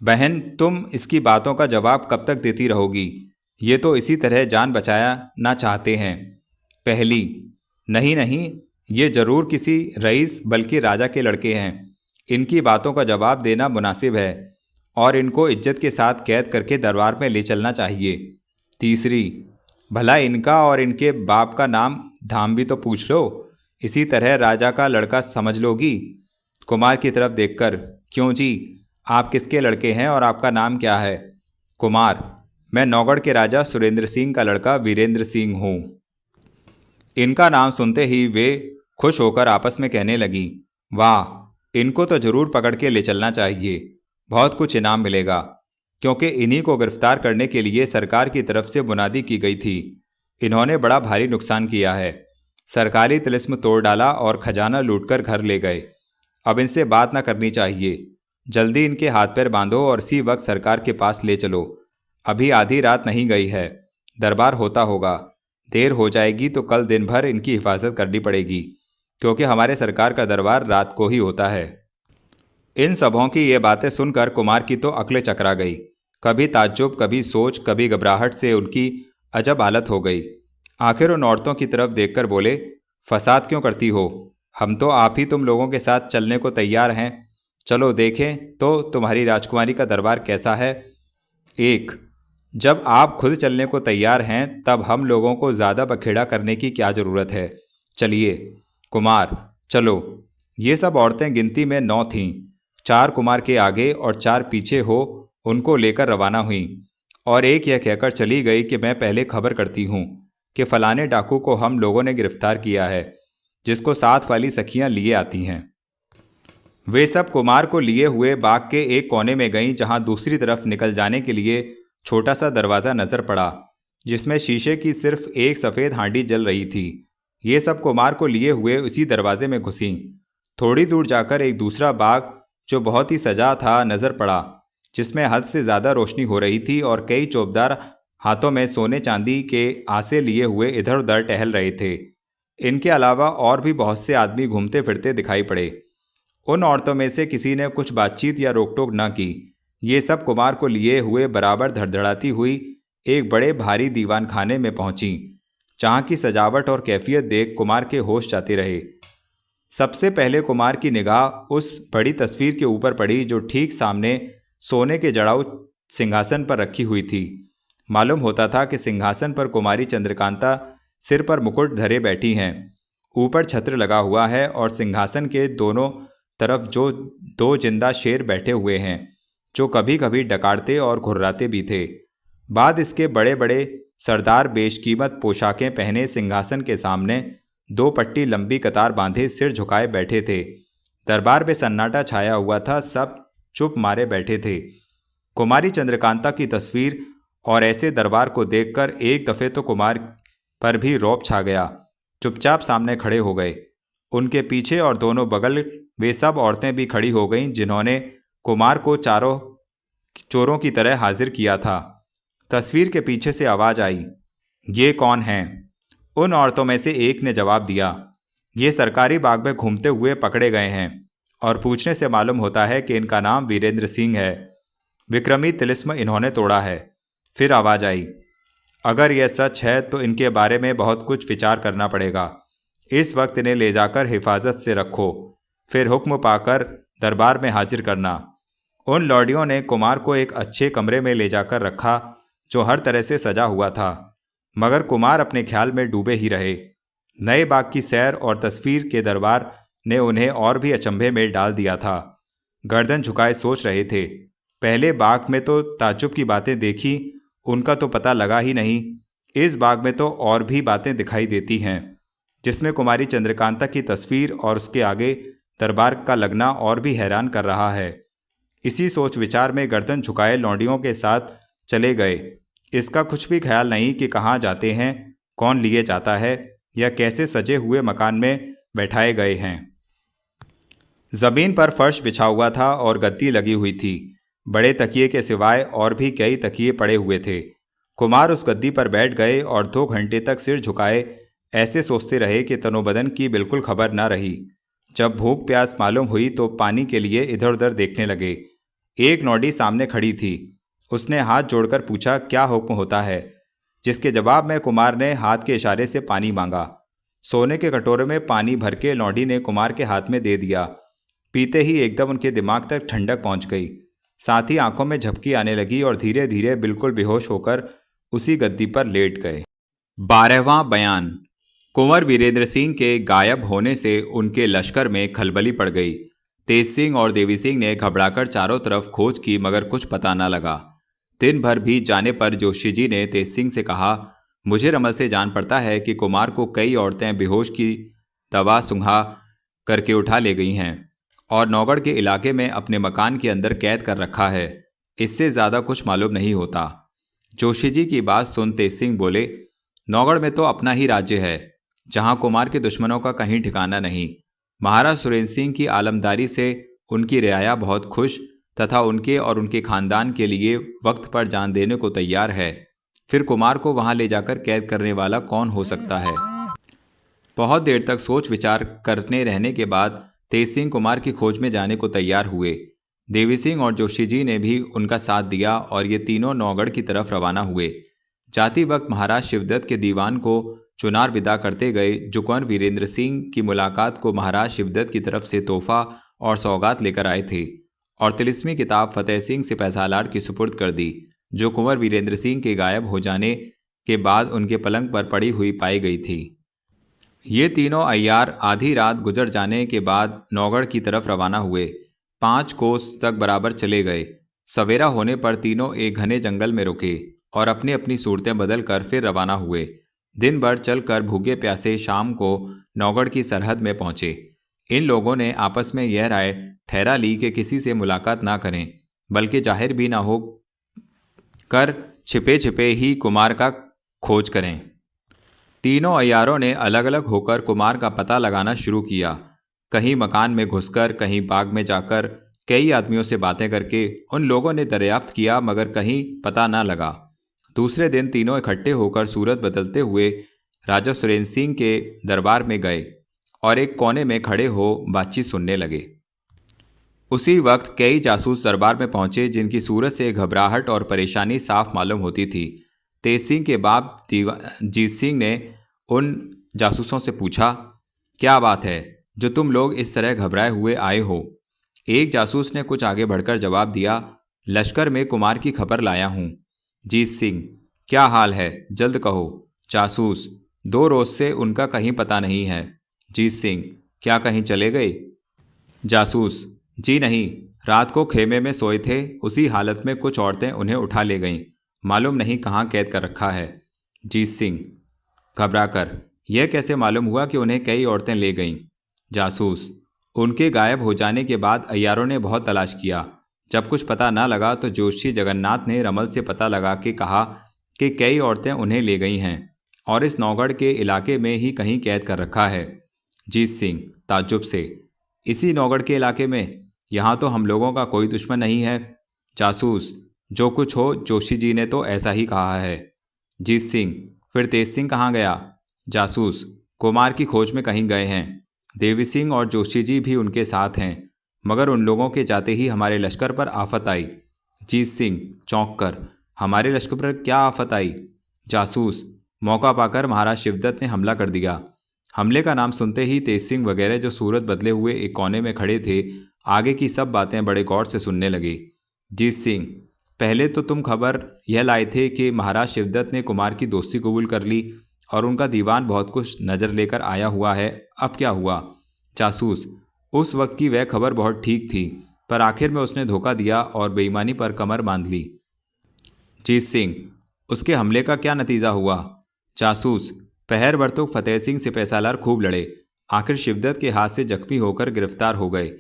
बहन तुम इसकी बातों का जवाब कब तक देती रहोगी, ये तो इसी तरह जान बचाया ना चाहते हैं। पहली, नहीं नहीं, ये जरूर किसी रईस बल्कि राजा के लड़के हैं। इनकी बातों का जवाब देना मुनासिब है और इनको इज्जत के साथ कैद करके दरबार में ले चलना चाहिए। तीसरी, भला इनका और इनके बाप का नाम धाम भी तो पूछ लो, इसी तरह राजा का लड़का समझ लोगी। कुमार की तरफ देखकर, क्यों जी, आप किसके लड़के हैं और आपका नाम क्या है? कुमार, मैं नौगढ़ के राजा सुरेंद्र सिंह का लड़का वीरेंद्र सिंह हूँ। इनका नाम सुनते ही वे खुश होकर आपस में कहने लगी, वाह, इनको तो जरूर पकड़ के ले चलना चाहिए, बहुत कुछ इनाम मिलेगा, क्योंकि इन्हीं को गिरफ्तार करने के लिए सरकार की तरफ से मुनादी की गई थी। इन्होंने बड़ा भारी नुकसान किया है, सरकारी तिलिस्म तोड़ डाला और खजाना लूटकर घर ले गए। अब इनसे बात ना करनी चाहिए, जल्दी इनके हाथ पैर बांधो और इसी वक्त सरकार के पास ले चलो। अभी आधी रात नहीं गई है, दरबार होता होगा, देर हो जाएगी तो कल दिन भर इनकी हिफाजत करनी पड़ेगी, क्योंकि हमारे सरकार का दरबार रात को ही होता है। इन सबों की ये बातें सुनकर कुमार की तो अक्लें चकरा गई। कभी ताज्जुब, कभी सोच, कभी घबराहट से उनकी अजब हालत हो गई। आखिर उन औरतों की तरफ देखकर बोले, फसाद क्यों करती हो? हम तो आप ही तुम लोगों के साथ चलने को तैयार हैं। चलो देखें तो तुम्हारी राजकुमारी का दरबार कैसा है। एक, जब आप खुद चलने को तैयार हैं तब हम लोगों को ज़्यादा बखेड़ा करने की क्या ज़रूरत है। चलिए। कुमार, चलो। ये सब औरतें गिनती में 9 थीं। 4 कुमार के आगे और 4 पीछे हो उनको लेकर रवाना हुई और एक यह कहकर चली गई कि मैं पहले खबर करती हूँ कि फलाने डाकू को हम लोगों ने गिरफ्तार किया है, जिसको साथ वाली सखियाँ लिए आती हैं। वे सब कुमार को लिए हुए बाग के एक कोने में गईं, जहाँ दूसरी तरफ निकल जाने के लिए छोटा सा दरवाज़ा नज़र पड़ा, जिसमें शीशे की सिर्फ एक सफ़ेद हांडी जल रही थी। ये सब कुमार को लिए हुए उसी दरवाजे में घुसीं। थोड़ी दूर जाकर एक दूसरा बाग जो बहुत ही सजा था नज़र पड़ा, जिसमें हद से ज़्यादा रोशनी हो रही थी और कई चौबदार हाथों में सोने चांदी के आसे लिए हुए इधर उधर टहल रहे थे। इनके अलावा और भी बहुत से आदमी घूमते फिरते दिखाई पड़े। उन औरतों में से किसी ने कुछ बातचीत या रोकटोक न की। ये सब कुमार को लिए हुए बराबर धड़धड़ाती हुई एक बड़े भारी दीवान खाने में पहुंची, जहाँ की सजावट और कैफियत देख कुमार के होश जाते रहे। सबसे पहले कुमार की निगाह उस बड़ी तस्वीर के ऊपर पड़ी जो ठीक सामने सोने के जड़ाऊ सिंहासन पर रखी हुई थी। मालूम होता था कि सिंहासन पर कुमारी चंद्रकांता सिर पर मुकुट धरे बैठी हैं। ऊपर छत्र लगा हुआ है और सिंहासन के दोनों तरफ जो 2 जिंदा शेर बैठे हुए हैं, जो कभी कभी डकारते और घुर्राते भी थे। बाद इसके बड़े बड़े सरदार बेशकीमत पोशाकें पहने सिंहासन के सामने 2 पट्टी लंबी कतार बांधे सिर झुकाए बैठे थे। दरबार में सन्नाटा छाया हुआ था, सब चुप मारे बैठे थे। कुमारी चंद्रकांता की तस्वीर और ऐसे दरबार को देखकर एक दफ़े तो कुमार पर भी रौब छा गया। चुपचाप सामने खड़े हो गए। उनके पीछे और दोनों बगल वे सब औरतें भी खड़ी हो गईं, जिन्होंने कुमार को चारों चोरों की तरह हाजिर किया था। तस्वीर के पीछे से आवाज़ आई, ये कौन हैं? उन औरतों में से एक ने जवाब दिया, ये सरकारी बाग में घूमते हुए पकड़े गए हैं और पूछने से मालूम होता है कि इनका नाम वीरेंद्र सिंह है। विक्रमी तिलिस्म इन्होंने तोड़ा है। फिर आवाज़ आई, अगर यह सच है तो इनके बारे में बहुत कुछ विचार करना पड़ेगा। इस वक्त इन्हें ले जाकर हिफाजत से रखो, फिर हुक्म पाकर दरबार में हाजिर करना। उन लौडियों ने कुमार को एक अच्छे कमरे में ले जाकर रखा जो हर तरह से सजा हुआ था, मगर कुमार अपने ख्याल में डूबे ही रहे। नए बाग की सैर और तस्वीर के दरबार ने उन्हें और भी अचंभे में डाल दिया था। गर्दन झुकाए सोच रहे थे, पहले बाग में तो ताज्जुब की बातें देखी, उनका तो पता लगा ही नहीं। इस बाग में तो और भी बातें दिखाई देती हैं, जिसमें कुमारी चंद्रकांता की तस्वीर और उसके आगे दरबार का लगना और भी हैरान कर रहा है। इसी सोच विचार में गर्दन झुकाए लौंडियों के साथ चले गए। इसका कुछ भी ख्याल नहीं कि कहाँ जाते हैं, कौन लिए जाता है या कैसे सजे हुए मकान में बैठाए गए हैं। ज़मीन पर फर्श बिछा हुआ था और गद्दी लगी हुई थी। बड़े तकिए के सिवाय और भी कई तकिए पड़े हुए थे। कुमार उस गद्दी पर बैठ गए और 2 घंटे तक सिर झुकाए ऐसे सोचते रहे कि तनोबदन की बिल्कुल खबर न रही। जब भूख प्यास मालूम हुई तो पानी के लिए इधर उधर देखने लगे। एक नौडी सामने खड़ी थी। उसने हाथ जोड़कर पूछा, क्या हुक्म होता है? जिसके जवाब में कुमार ने हाथ के इशारे से पानी मांगा। सोने के कटोरे में पानी भर के लौंडी ने कुमार के हाथ में दे दिया। पीते ही एकदम उनके दिमाग तक ठंडक पहुंच गई। साथ ही आंखों में झपकी आने लगी और धीरे धीरे बिल्कुल बेहोश होकर उसी गद्दी पर लेट गए। 12वां बयान। कुंवर वीरेंद्र सिंह के गायब होने से उनके लश्कर में खलबली पड़ गई। तेज सिंह और देवी सिंह ने घबराकर चारों तरफ खोज की मगर कुछ पता न लगा। दिन भर बीत जाने पर जोशी जी ने तेज सिंह से कहा, मुझे रमल से जान पड़ता है कि कुमार को कई औरतें बेहोश की दवा सुंघा करके उठा ले गई हैं और नौगढ़ के इलाके में अपने मकान के अंदर कैद कर रखा है। इससे ज़्यादा कुछ मालूम नहीं होता। जोशी जी की बात सुन तेज सिंह बोले, नौगढ़ में तो अपना ही राज्य है जहां कुमार के दुश्मनों का कहीं ठिकाना नहीं। महाराज सुरेंद्र सिंह की आलमदारी से उनकी रियाया बहुत खुश तथा उनके और उनके खानदान के लिए वक्त पर जान देने को तैयार है। फिर कुमार को वहां ले जाकर कैद करने वाला कौन हो सकता है। बहुत देर तक सोच विचार करने रहने के बाद तेज सिंह कुमार की खोज में जाने को तैयार हुए। देवी सिंह और जोशी जी ने भी उनका साथ दिया और ये तीनों नौगढ़ की तरफ रवाना हुए। जाती वक्त महाराज शिवदत्त के दीवान को चुनार विदा करते गए जो कुंवर वीरेंद्र सिंह की मुलाकात को महाराज शिवदत्त की तरफ से तोहफा और सौगात लेकर आए थे और तिलिस्मी किताब फतेह सिंह सिपहसालार की सुपुर्द कर दी जो कुंवर वीरेंद्र सिंह के गायब हो जाने के बाद उनके पलंग पर पड़ी हुई पाई गई थी। ये तीनों अय्यार आधी रात गुजर जाने के बाद नौगढ़ की तरफ रवाना हुए। 5 कोस तक बराबर चले गए। सवेरा होने पर तीनों एक घने जंगल में रुके और अपनी अपनी सूरतें बदल कर फिर रवाना हुए। दिन भर चलकर भूखे प्यासे शाम को नौगढ़ की सरहद में पहुंचे। इन लोगों ने आपस में यह राय ठहरा ली कि किसी से मुलाकात ना करें बल्कि जाहिर भी ना हो कर छिपे छिपे ही कुमार का खोज करें। तीनों अय्यारों ने अलग अलग होकर कुमार का पता लगाना शुरू किया। कहीं मकान में घुसकर, कहीं बाग में जाकर, कई आदमियों से बातें करके उन लोगों ने दरियाफ्त किया मगर कहीं पता ना लगा। दूसरे दिन तीनों इकट्ठे होकर सूरत बदलते हुए राजा सुरेंद्र सिंह के दरबार में गए और एक कोने में खड़े हो बातचीत सुनने लगे। उसी वक्त कई जासूस दरबार में पहुंचे जिनकी सूरत से घबराहट और परेशानी साफ मालूम होती थी। तेज सिंह के बाप जीत सिंह ने उन जासूसों से पूछा, क्या बात है जो तुम लोग इस तरह घबराए हुए आए हो। एक जासूस ने कुछ आगे बढ़कर जवाब दिया, लश्कर में कुमार की खबर लाया हूँ। जीत सिंह, क्या हाल है, जल्द कहो। जासूस, 2 रोज से उनका कहीं पता नहीं है। जीत सिंह, क्या कहीं चले गए। जासूस, जी नहीं, रात को खेमे में सोए थे, उसी हालत में कुछ औरतें उन्हें उठा ले गईं, मालूम नहीं कहाँ कैद कर रखा है। जीत सिंह घबराकर, यह कैसे मालूम हुआ कि उन्हें कई औरतें ले गईं। जासूस, उनके गायब हो जाने के बाद अय्यारों ने बहुत तलाश किया। जब कुछ पता न लगा तो जोशी जगन्नाथ ने रमल से पता लगा के कहा कि कई औरतें उन्हें ले गई हैं और इस नौगढ़ के इलाके में ही कहीं कैद कर रखा है। जीत सिंह ताज्जुब से, इसी नौगढ़ के इलाके में? यहाँ तो हम लोगों का कोई दुश्मन नहीं है। जासूस, जो कुछ हो, जोशी जी ने तो ऐसा ही कहा है। जीत सिंह, फिर तेज सिंह कहाँ गया। जासूस, कुमार की खोज में कहीं गए हैं। देवी सिंह और जोशी जी भी उनके साथ हैं मगर उन लोगों के जाते ही हमारे लश्कर पर आफत आई। जीत सिंह चौंक कर, हमारे लश्कर पर क्या आफत आई। जासूस, मौका पाकर महाराज शिवदत्त ने हमला कर दिया। हमले का नाम सुनते ही तेज सिंह वगैरह जो सूरत बदले हुए एक कोने में खड़े थे आगे की सब बातें बड़े गौर से सुनने लगे। जीत सिंह, पहले तो तुम खबर यह लाए थे कि महाराज शिवदत्त ने कुमार की दोस्ती कबूल कर ली और उनका दीवान बहुत कुछ नज़र लेकर आया हुआ है, अब क्या हुआ। जासूस, उस वक्त की वह खबर बहुत ठीक थी पर आखिर में उसने धोखा दिया और बेईमानी पर कमर बांध ली। जीत सिंह, उसके हमले का क्या नतीजा हुआ। जासूस, पहर भर तो फतेह सिंह सिपहसालार खूब लड़े, आखिर शिवदत्त के हाथ से जख्मी होकर गिरफ्तार हो गए।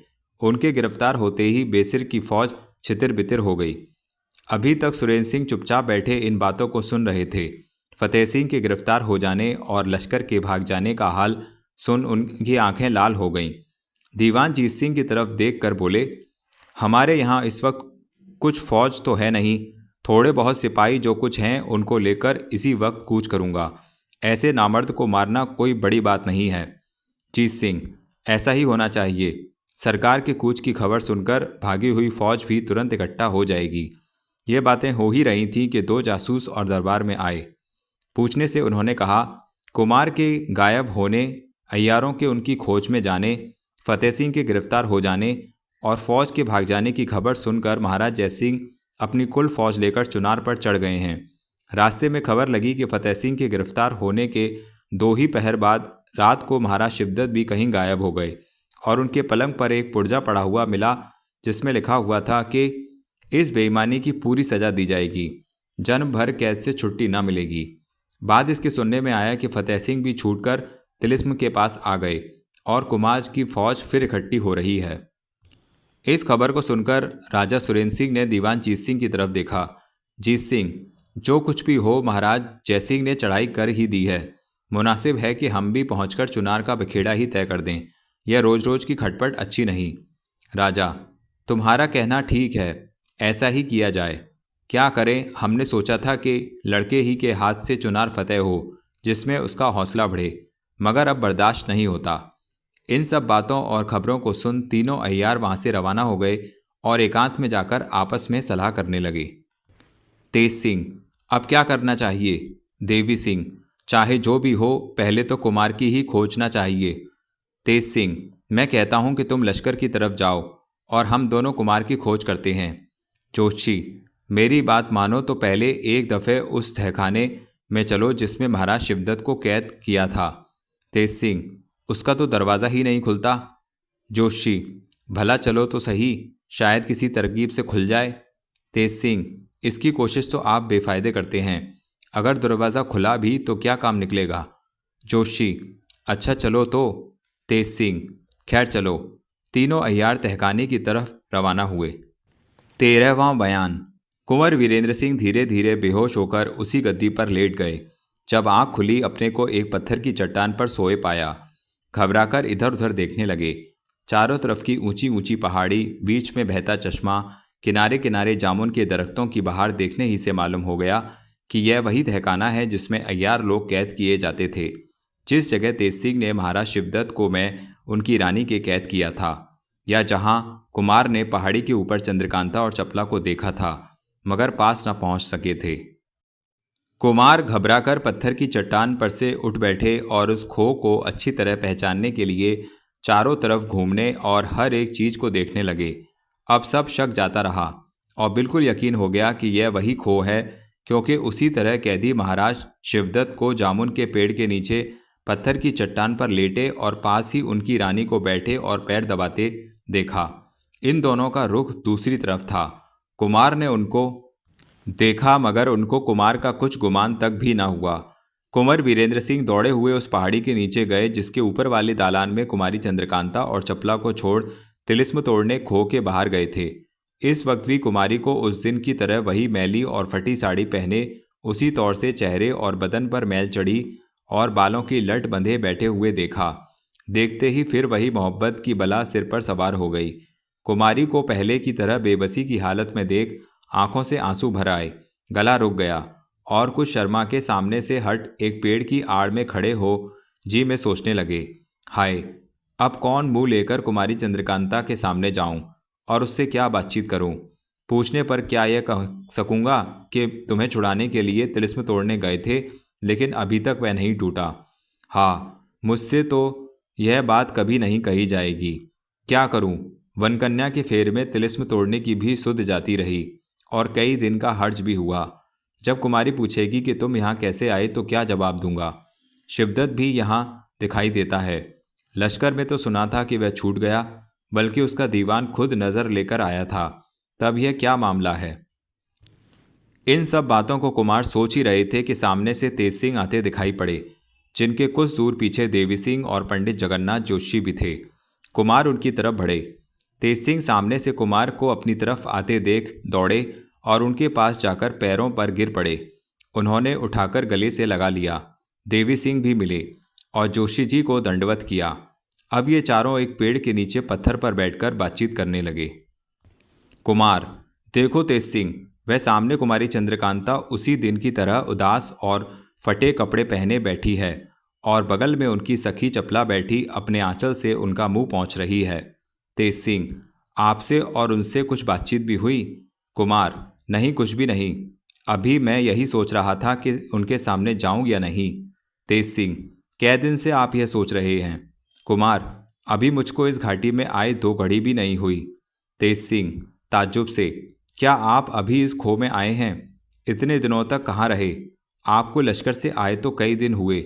उनके गिरफ्तार होते ही बेसिर की फौज छितिर बितिर हो गई। अभी तक सुरेंद्र सिंह चुपचाप बैठे इन बातों को सुन रहे थे। फतेह सिंह के गिरफ्तार हो जाने और लश्कर के भाग जाने का हाल सुन उनकी आंखें लाल हो गईं। दीवान जीत सिंह की तरफ देख कर बोले, हमारे यहाँ इस वक्त कुछ फौज तो है नहीं, थोड़े बहुत सिपाही जो कुछ हैं उनको लेकर इसी वक्त कूच करूँगा। ऐसे नामर्द को मारना कोई बड़ी बात नहीं है। जीत सिंह, ऐसा ही होना चाहिए। सरकार के कूच की खबर सुनकर भागी हुई फौज भी तुरंत इकट्ठा हो जाएगी। ये बातें हो ही रही थीं कि 2 जासूस और दरबार में आए। पूछने से उन्होंने कहा, कुमार के गायब होने, अय्यारों के उनकी खोज में जाने, फतेह सिंह के गिरफ्तार हो जाने और फौज के भाग जाने की खबर सुनकर महाराज जयसिंह अपनी कुल फौज लेकर चुनार पर चढ़ गए हैं। रास्ते में खबर लगी कि फतेह सिंह के गिरफ्तार होने के 2 ही पहर बाद रात को महाराज शिवदत्त भी कहीं गायब हो गए और उनके पलंग पर एक पुर्जा पड़ा हुआ मिला जिसमें लिखा हुआ था कि इस बेईमानी की पूरी सजा दी जाएगी, जन्म भर कैद से छुट्टी न मिलेगी। बाद इसके सुनने में आया कि फतेह सिंह भी छूटकर तिलिस्म के पास आ गए और कुमार की फौज फिर इकट्ठी हो रही है। इस खबर को सुनकर राजा सुरेंद्र सिंह ने दीवान जीत सिंह की तरफ देखा। जीत सिंह, जो कुछ भी हो महाराज जयसिंह ने चढ़ाई कर ही दी है, मुनासिब है कि हम भी पहुंचकर चुनार का बखेड़ा ही तय कर दें। यह रोज रोज की खटपट अच्छी नहीं। राजा, तुम्हारा कहना ठीक है, ऐसा ही किया जाए। क्या करें, हमने सोचा था कि लड़के ही के हाथ से चुनार फतेह हो जिसमें उसका हौसला बढ़े, मगर अब बर्दाश्त नहीं होता। इन सब बातों और खबरों को सुन तीनों अय्यार वहां से रवाना हो गए और एकांत में जाकर आपस में सलाह करने लगे। तेज सिंह, अब क्या करना चाहिए? देवी सिंह, चाहे जो भी हो पहले तो कुमार की ही खोजना चाहिए। तेज सिंह, मैं कहता हूं कि तुम लश्कर की तरफ जाओ और हम दोनों कुमार की खोज करते हैं। जोशी, मेरी बात मानो तो पहले एक दफ़े उस तहखाने में चलो जिसमें महाराज शिवदत्त को कैद किया था। तेज सिंह, उसका तो दरवाज़ा ही नहीं खुलता। जोशी, भला चलो तो सही, शायद किसी तरकीब से खुल जाए। तेज सिंह, इसकी कोशिश तो आप बेफायदे करते हैं, अगर दरवाज़ा खुला भी तो क्या काम निकलेगा। जोशी, अच्छा चलो तो। तेज सिंह, खैर चलो। तीनों अय्यार तहखाने की तरफ रवाना हुए। 13वां बयान। कुंवर वीरेंद्र सिंह धीरे धीरे बेहोश होकर उसी गद्दी पर लेट गए। जब आंख खुली अपने को एक पत्थर की चट्टान पर सोए पाया। घबराकर इधर उधर देखने लगे। चारों तरफ की ऊंची ऊंची पहाड़ी, बीच में बहता चश्मा, किनारे किनारे जामुन के दरख्तों की बहार देखने ही से मालूम हो गया कि यह वही तहखाना है जिसमें अय्यार लोग कैद किए जाते थे, जिस जगह तेज सिंह ने महाराज शिवदत्त को मैं उनकी रानी के कैद किया था, या जहां कुमार ने पहाड़ी के ऊपर चंद्रकांता और चपला को देखा था मगर पास न पहुंच सके थे। कुमार घबराकर पत्थर की चट्टान पर से उठ बैठे और उस खो को अच्छी तरह पहचानने के लिए चारों तरफ घूमने और हर एक चीज़ को देखने लगे। अब सब शक जाता रहा और बिल्कुल यकीन हो गया कि यह वही खो है, क्योंकि उसी तरह कैदी महाराज शिवदत्त को जामुन के पेड़ के नीचे पत्थर की चट्टान पर लेटे और पास ही उनकी रानी को बैठे और पैर दबाते देखा। इन दोनों का रुख दूसरी तरफ था। कुमार ने उनको देखा मगर उनको कुमार का कुछ गुमान तक भी न हुआ। कुंवर वीरेंद्र सिंह दौड़े हुए उस पहाड़ी के नीचे गए जिसके ऊपर वाले दालान में कुमारी चंद्रकांता और चपला को छोड़ तिलिस्म तोड़ने खो के बाहर गए थे। इस वक्त भी कुमारी को उस दिन की तरह वही मैली और फटी साड़ी पहने, उसी तौर से चेहरे और बदन पर मैल चढ़ी और बालों की लट बंधे बैठे हुए देखा। देखते ही फिर वही मोहब्बत की बला सिर पर सवार हो गई। कुमारी को पहले की तरह बेबसी की हालत में देख आंखों से आंसू भर आए, गला रुक गया और कुछ शर्मा के सामने से हट एक पेड़ की आड़ में खड़े हो जी में सोचने लगे, हाय अब कौन मुंह लेकर कुमारी चंद्रकांता के सामने जाऊं और उससे क्या बातचीत करूं। पूछने पर क्या यह कह सकूंगा कि तुम्हें छुड़ाने के लिए तिलिस्म तोड़ने गए थे, लेकिन अभी तक वह नहीं टूटा। हाँ, मुझसे तो यह बात कभी नहीं कही जाएगी। क्या करूं, वनकन्या के फेर में तिलिस्म तोड़ने की भी सुध जाती रही और कई दिन का हर्ज भी हुआ। जब कुमारी पूछेगी कि तुम यहाँ कैसे आए तो क्या जवाब दूंगा। शिवदत्त भी यहाँ दिखाई देता है। लश्कर में तो सुना था कि वह छूट गया, बल्कि उसका दीवान खुद नज़र लेकर आया था। तब यह क्या मामला है। इन सब बातों को कुमार सोच ही रहे थे कि सामने से तेज सिंह आते दिखाई पड़े, जिनके कुछ दूर पीछे देवी सिंह और पंडित जगन्नाथ जोशी भी थे। कुमार उनकी तरफ बढ़े। तेज सिंह सामने से कुमार को अपनी तरफ आते देख दौड़े और उनके पास जाकर पैरों पर गिर पड़े। उन्होंने उठाकर गले से लगा लिया। देवी सिंह भी मिले और जोशी जी को दंडवत किया। अब ये चारों एक पेड़ के नीचे पत्थर पर बैठकर बातचीत करने लगे। कुमार, देखो तेज सिंह, वह सामने कुमारी चंद्रकांता उसी दिन की तरह उदास और फटे कपड़े पहने बैठी है और बगल में उनकी सखी चपला बैठी अपने आंचल से उनका मुंह पोंछ रही है। तेज सिंह, आपसे और उनसे कुछ बातचीत भी हुई? कुमार, नहीं, कुछ भी नहीं। अभी मैं यही सोच रहा था कि उनके सामने जाऊं या नहीं। तेज सिंह, कै दिन से आप यह सोच रहे हैं? कुमार, अभी मुझको इस घाटी में आए 2 घड़ी भी नहीं हुई। तेज सिंह ताज्जुब से, क्या आप अभी इस खो में आए हैं? इतने दिनों तक कहाँ रहे? आपको लश्कर से आए तो कई दिन हुए।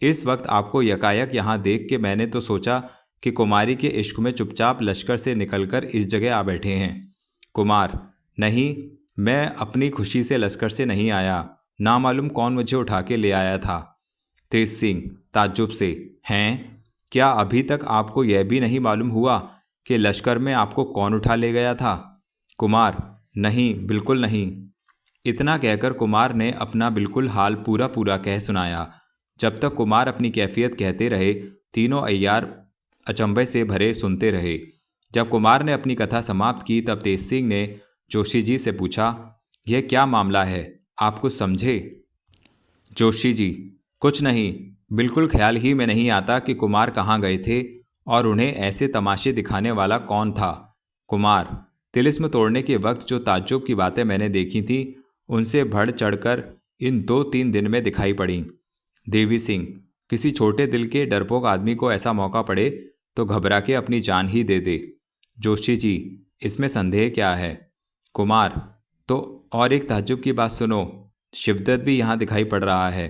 इस वक्त आपको यकायक यहाँ देख के मैंने तो सोचा कि कुमारी के इश्क में चुपचाप लश्कर से निकलकर इस जगह आ बैठे हैं। कुमार, नहीं, मैं अपनी खुशी से लश्कर से नहीं आया, ना मालूम कौन मुझे उठा के ले आया था। तेज सिंह ताज्जुब से, हैं? क्या अभी तक आपको यह भी नहीं मालूम हुआ कि लश्कर में आपको कौन उठा ले गया था? कुमार, नहीं, बिल्कुल नहीं। इतना कहकर कुमार ने अपना बिल्कुल हाल पूरा पूरा कह सुनाया। जब तक कुमार अपनी कैफियत कहते रहे, तीनों अय्यार अचंभे से भरे सुनते रहे। जब कुमार ने अपनी कथा समाप्त की तब तेज सिंह ने जोशी जी से पूछा, यह क्या मामला है, आप कुछ समझे? जोशी जी, कुछ नहीं, बिल्कुल ख्याल ही में नहीं आता कि कुमार कहाँ गए थे और उन्हें ऐसे तमाशे दिखाने वाला कौन था। कुमार, तिलिस्म तोड़ने के वक्त जो ताज्जुब की बातें मैंने देखी थी उनसे बढ़ चढ़कर इन 2-3 दिन में दिखाई पड़ी। देवी सिंह, किसी छोटे दिल के डरपोक आदमी को ऐसा मौका पड़े तो घबरा के अपनी जान ही दे दे। जोशी जी, इसमें संदेह क्या है? कुमार, तो और एक ताज्जुब की बात सुनो, शिवदत्त भी यहाँ दिखाई पड़ रहा है।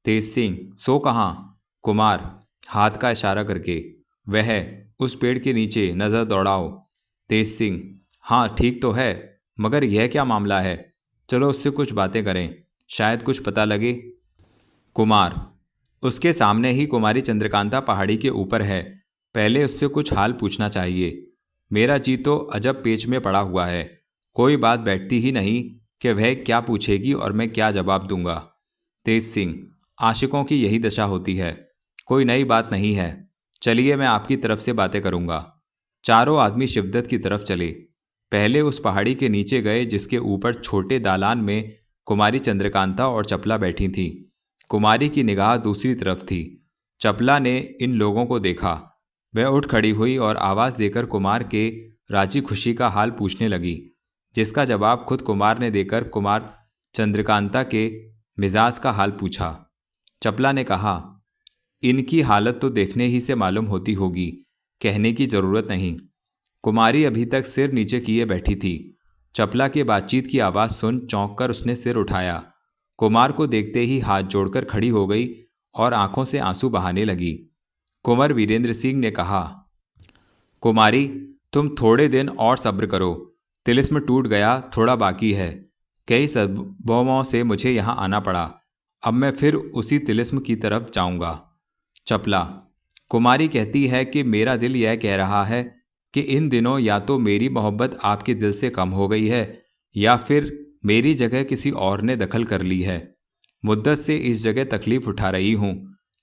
तेज सिंह, सो कहाँ? कुमार हाथ का इशारा करके, वह उस पेड़ के नीचे, नज़र दौड़ाओ। तेज सिंह, हाँ ठीक तो है, मगर यह क्या मामला है? चलो उससे कुछ बातें करें, शायद कुछ पता लगे। कुमार, उसके सामने ही कुमारी चंद्रकांता पहाड़ी के ऊपर है, पहले उससे कुछ हाल पूछना चाहिए। मेरा जी तो अजब पेच में पड़ा हुआ है, कोई बात बैठती ही नहीं कि वह क्या पूछेगी और मैं क्या जवाब दूंगा। तेज सिंह, आशिकों की यही दशा होती है, कोई नई बात नहीं है, चलिए मैं आपकी तरफ से बातें करूंगा। चारों आदमी शिवदत्त की तरफ चले। पहले उस पहाड़ी के नीचे गए जिसके ऊपर छोटे दालान में कुमारी चंद्रकांता और चपला बैठी थी। कुमारी की निगाह दूसरी तरफ थी। चपला ने इन लोगों को देखा, वह उठ खड़ी हुई और आवाज़ देकर कुमार के राजी खुशी का हाल पूछने लगी, जिसका जवाब खुद कुमार ने देकर कुमार चंद्रकांता के मिजाज का हाल पूछा। चपला ने कहा, इनकी हालत तो देखने ही से मालूम होती होगी, कहने की जरूरत नहीं। कुमारी अभी तक सिर नीचे किए बैठी थी। चपला के बातचीत की आवाज़ सुन चौंक कर उसने सिर उठाया। कुमार को देखते ही हाथ जोड़कर खड़ी हो गई और आंखों से आंसू बहाने लगी। कुंवर वीरेंद्र सिंह ने कहा, कुमारी, तुम थोड़े दिन और सब्र करो, तिलिस्म टूट गया, थोड़ा बाकी है। कई सबबों से मुझे यहाँ आना पड़ा, अब मैं फिर उसी तिलिस्म की तरफ जाऊंगा। चपला, कुमारी कहती है कि मेरा दिल यह कह रहा है कि इन दिनों या तो मेरी मोहब्बत आपके दिल से कम हो गई है या फिर मेरी जगह किसी और ने दखल कर ली है। मुद्दत से इस जगह तकलीफ उठा रही हूँ,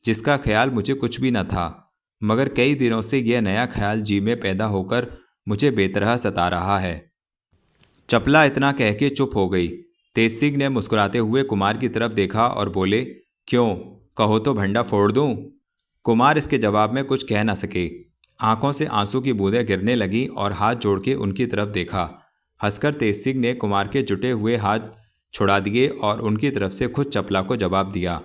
जिसका ख्याल मुझे कुछ भी न था, मगर कई दिनों से यह नया ख्याल जी में पैदा होकर मुझे बेतरह सता रहा है। चपला इतना कह के चुप हो गई। तेज सिंह ने मुस्कुराते हुए कुमार की तरफ देखा और बोले, क्यों, कहो तो भंडा फोड़ दूं? कुमार इसके जवाब में कुछ कह न सके। आंखों से आंसू की बूंदें गिरने लगी और हाथ जोड़ के उनकी तरफ देखा। हंसकर तेज सिंह ने कुमार के जुटे हुए हाथ छुड़ा दिए और उनकी तरफ से खुद चपला को जवाब दिया,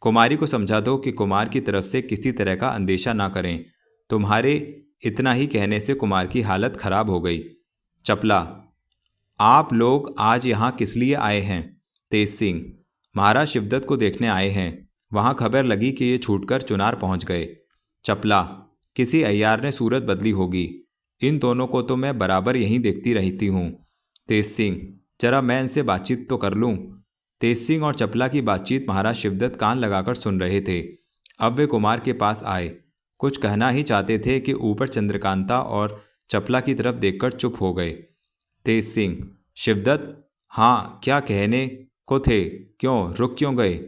कुमारी को समझा दो कि कुमार की तरफ से किसी तरह का अंदेशा ना करें। तुम्हारे इतना ही कहने से कुमार की हालत खराब हो गई। चपला, आप लोग आज यहाँ किस लिए आए हैं? तेज सिंह, महाराज शिवदत्त को देखने आए हैं, वहाँ खबर लगी कि ये छूटकर चुनार पहुँच गए। चपला, किसी अय्यार ने सूरत बदली होगी, इन दोनों को तो मैं बराबर यहीं देखती रहती हूँ। तेज सिंह, जरा मैं इनसे बातचीत तो कर लूँ। तेज सिंह और चपला की बातचीत महाराज शिवदत्त कान लगाकर सुन रहे थे। अब वे कुमार के पास आए, कुछ कहना ही चाहते थे कि ऊपर चंद्रकांता और चपला की तरफ देखकर चुप हो गए। तेज सिंह, शिवदत्त, हाँ क्या कहने को थे, क्यों रुक क्यों गए?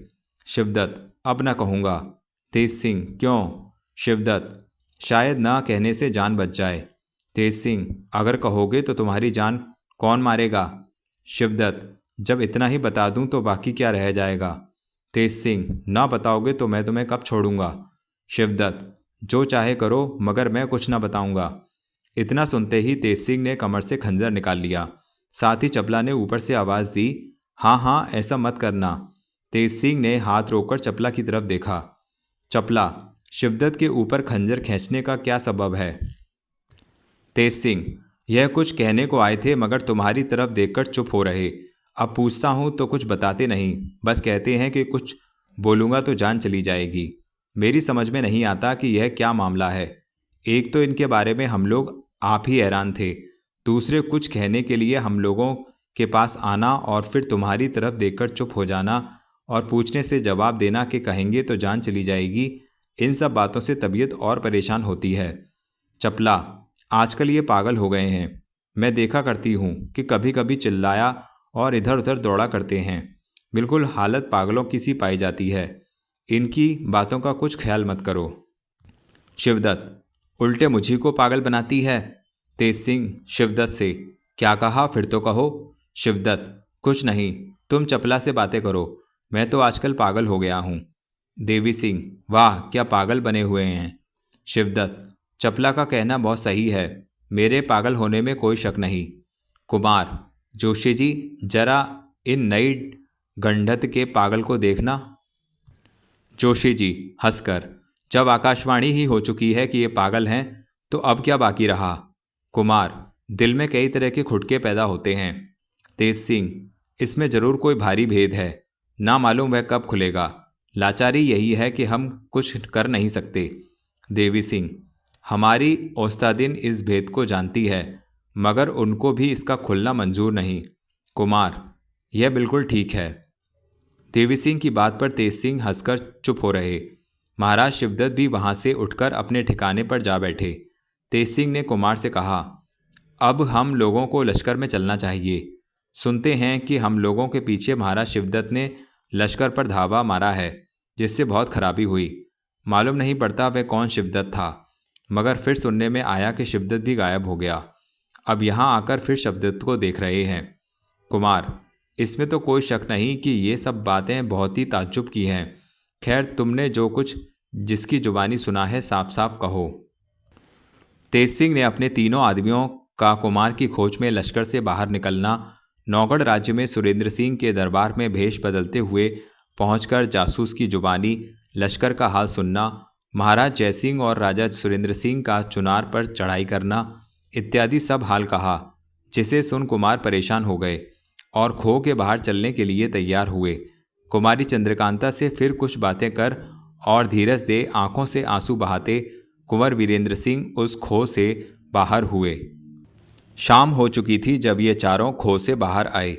शिवदत्त, अब ना कहूँगा। तेज सिंह, क्यों? शिवदत्त, शायद ना कहने से जान बच जाए। तेज सिंह, अगर कहोगे तो तुम्हारी जान कौन मारेगा? शिवदत्त, जब इतना ही बता दूं तो बाकी क्या रह जाएगा? तेज सिंह, ना बताओगे तो मैं तुम्हें कब छोड़ूंगा? शिवदत्त, जो चाहे करो, मगर मैं कुछ ना बताऊंगा। इतना सुनते ही तेज सिंह ने कमर से खंजर निकाल लिया। साथ ही चपला ने ऊपर से आवाज़ दी, हाँ हाँ ऐसा मत करना, तेज सिंह ने हाथ रोककर चपला की तरफ देखा। चपला, शिवदत्त के ऊपर खंजर खींचने का क्या सबब है? तेज सिंह, यह कुछ कहने को आए थे मगर तुम्हारी तरफ देखकर चुप हो रहे। अब पूछता हूँ तो कुछ बताते नहीं, बस कहते हैं कि कुछ बोलूँगा तो जान चली जाएगी। मेरी समझ में नहीं आता कि यह क्या मामला है। एक तो इनके बारे में हम लोग आप ही हैरान थे, दूसरे कुछ कहने के लिए हम लोगों के पास आना और फिर तुम्हारी तरफ देखकर चुप हो जाना और पूछने से जवाब देना कि कहेंगे तो जान चली जाएगी। इन सब बातों से तबीयत और परेशान होती है। चपला, आजकल ये पागल हो गए हैं। मैं देखा करती हूँ कि कभी कभी चिल्लाया और इधर उधर दौड़ा करते हैं। बिल्कुल हालत पागलों की सी पाई जाती है। इनकी बातों का कुछ ख्याल मत करो। शिवदत्त, उल्टे मुझी को पागल बनाती है। तेज सिंह शिवदत्त से, क्या कहा फिर तो कहो। शिवदत्त, कुछ नहीं, तुम चपला से बातें करो, मैं तो आजकल पागल हो गया हूँ। देवी सिंह, वाह क्या पागल बने हुए हैं। शिवदत्त, चपला का कहना बहुत सही है, मेरे पागल होने में कोई शक नहीं। कुमार, जोशी जी जरा इन नई गंढत के पागल को देखना। जोशी जी हंसकर, जब आकाशवाणी ही हो चुकी है कि ये पागल हैं तो अब क्या बाकी रहा। कुमार, दिल में कई तरह के खुटके पैदा होते हैं। तेज सिंह, इसमें जरूर कोई भारी भेद है, ना मालूम वह कब खुलेगा। लाचारी यही है कि हम कुछ कर नहीं सकते। देवी सिंह, हमारी औस्तादिन इस भेद को जानती है मगर उनको भी इसका खुलना मंजूर नहीं। कुमार, यह बिल्कुल ठीक है। देवी सिंह की बात पर तेज सिंह हंसकर चुप हो रहे। महाराज शिवदत्त भी वहां से उठकर अपने ठिकाने पर जा बैठे। तेज सिंह ने कुमार से कहा, अब हम लोगों को लश्कर में चलना चाहिए। सुनते हैं कि हम लोगों के पीछे महाराज शिवदत्त ने लश्कर पर धावा मारा है, जिससे बहुत खराबी हुई। मालूम नहीं पड़ता वह कौन शिवदत्त था, मगर फिर सुनने में आया कि शिवदत्त भी गायब हो गया। अब यहाँ आकर फिर शिवदत्त को देख रहे हैं। कुमार, इसमें तो कोई शक नहीं कि ये सब बातें बहुत ही ताज्जुब की हैं। खैर, तुमने जो कुछ जिसकी जुबानी सुना है साफ साफ कहो। तेज सिंह ने अपने तीनों आदमियों का कुमार की खोज में लश्कर से बाहर निकलना, नौगढ़ राज्य में सुरेंद्र सिंह के दरबार में भेष बदलते हुए पहुंचकर जासूस की जुबानी, लश्कर का हाल सुनना, महाराज जयसिंह और राजा सुरेंद्र सिंह का चुनार पर चढ़ाई करना इत्यादि सब हाल कहा, जिसे सुन कुमार परेशान हो गए और खो के बाहर चलने के लिए तैयार हुए। कुमारी चंद्रकांता से फिर कुछ बातें कर और धीरज दे आंखों से आंसू बहाते कुंवर वीरेंद्र सिंह उस खो से बाहर हुए। शाम हो चुकी थी जब ये चारों खो से बाहर आए।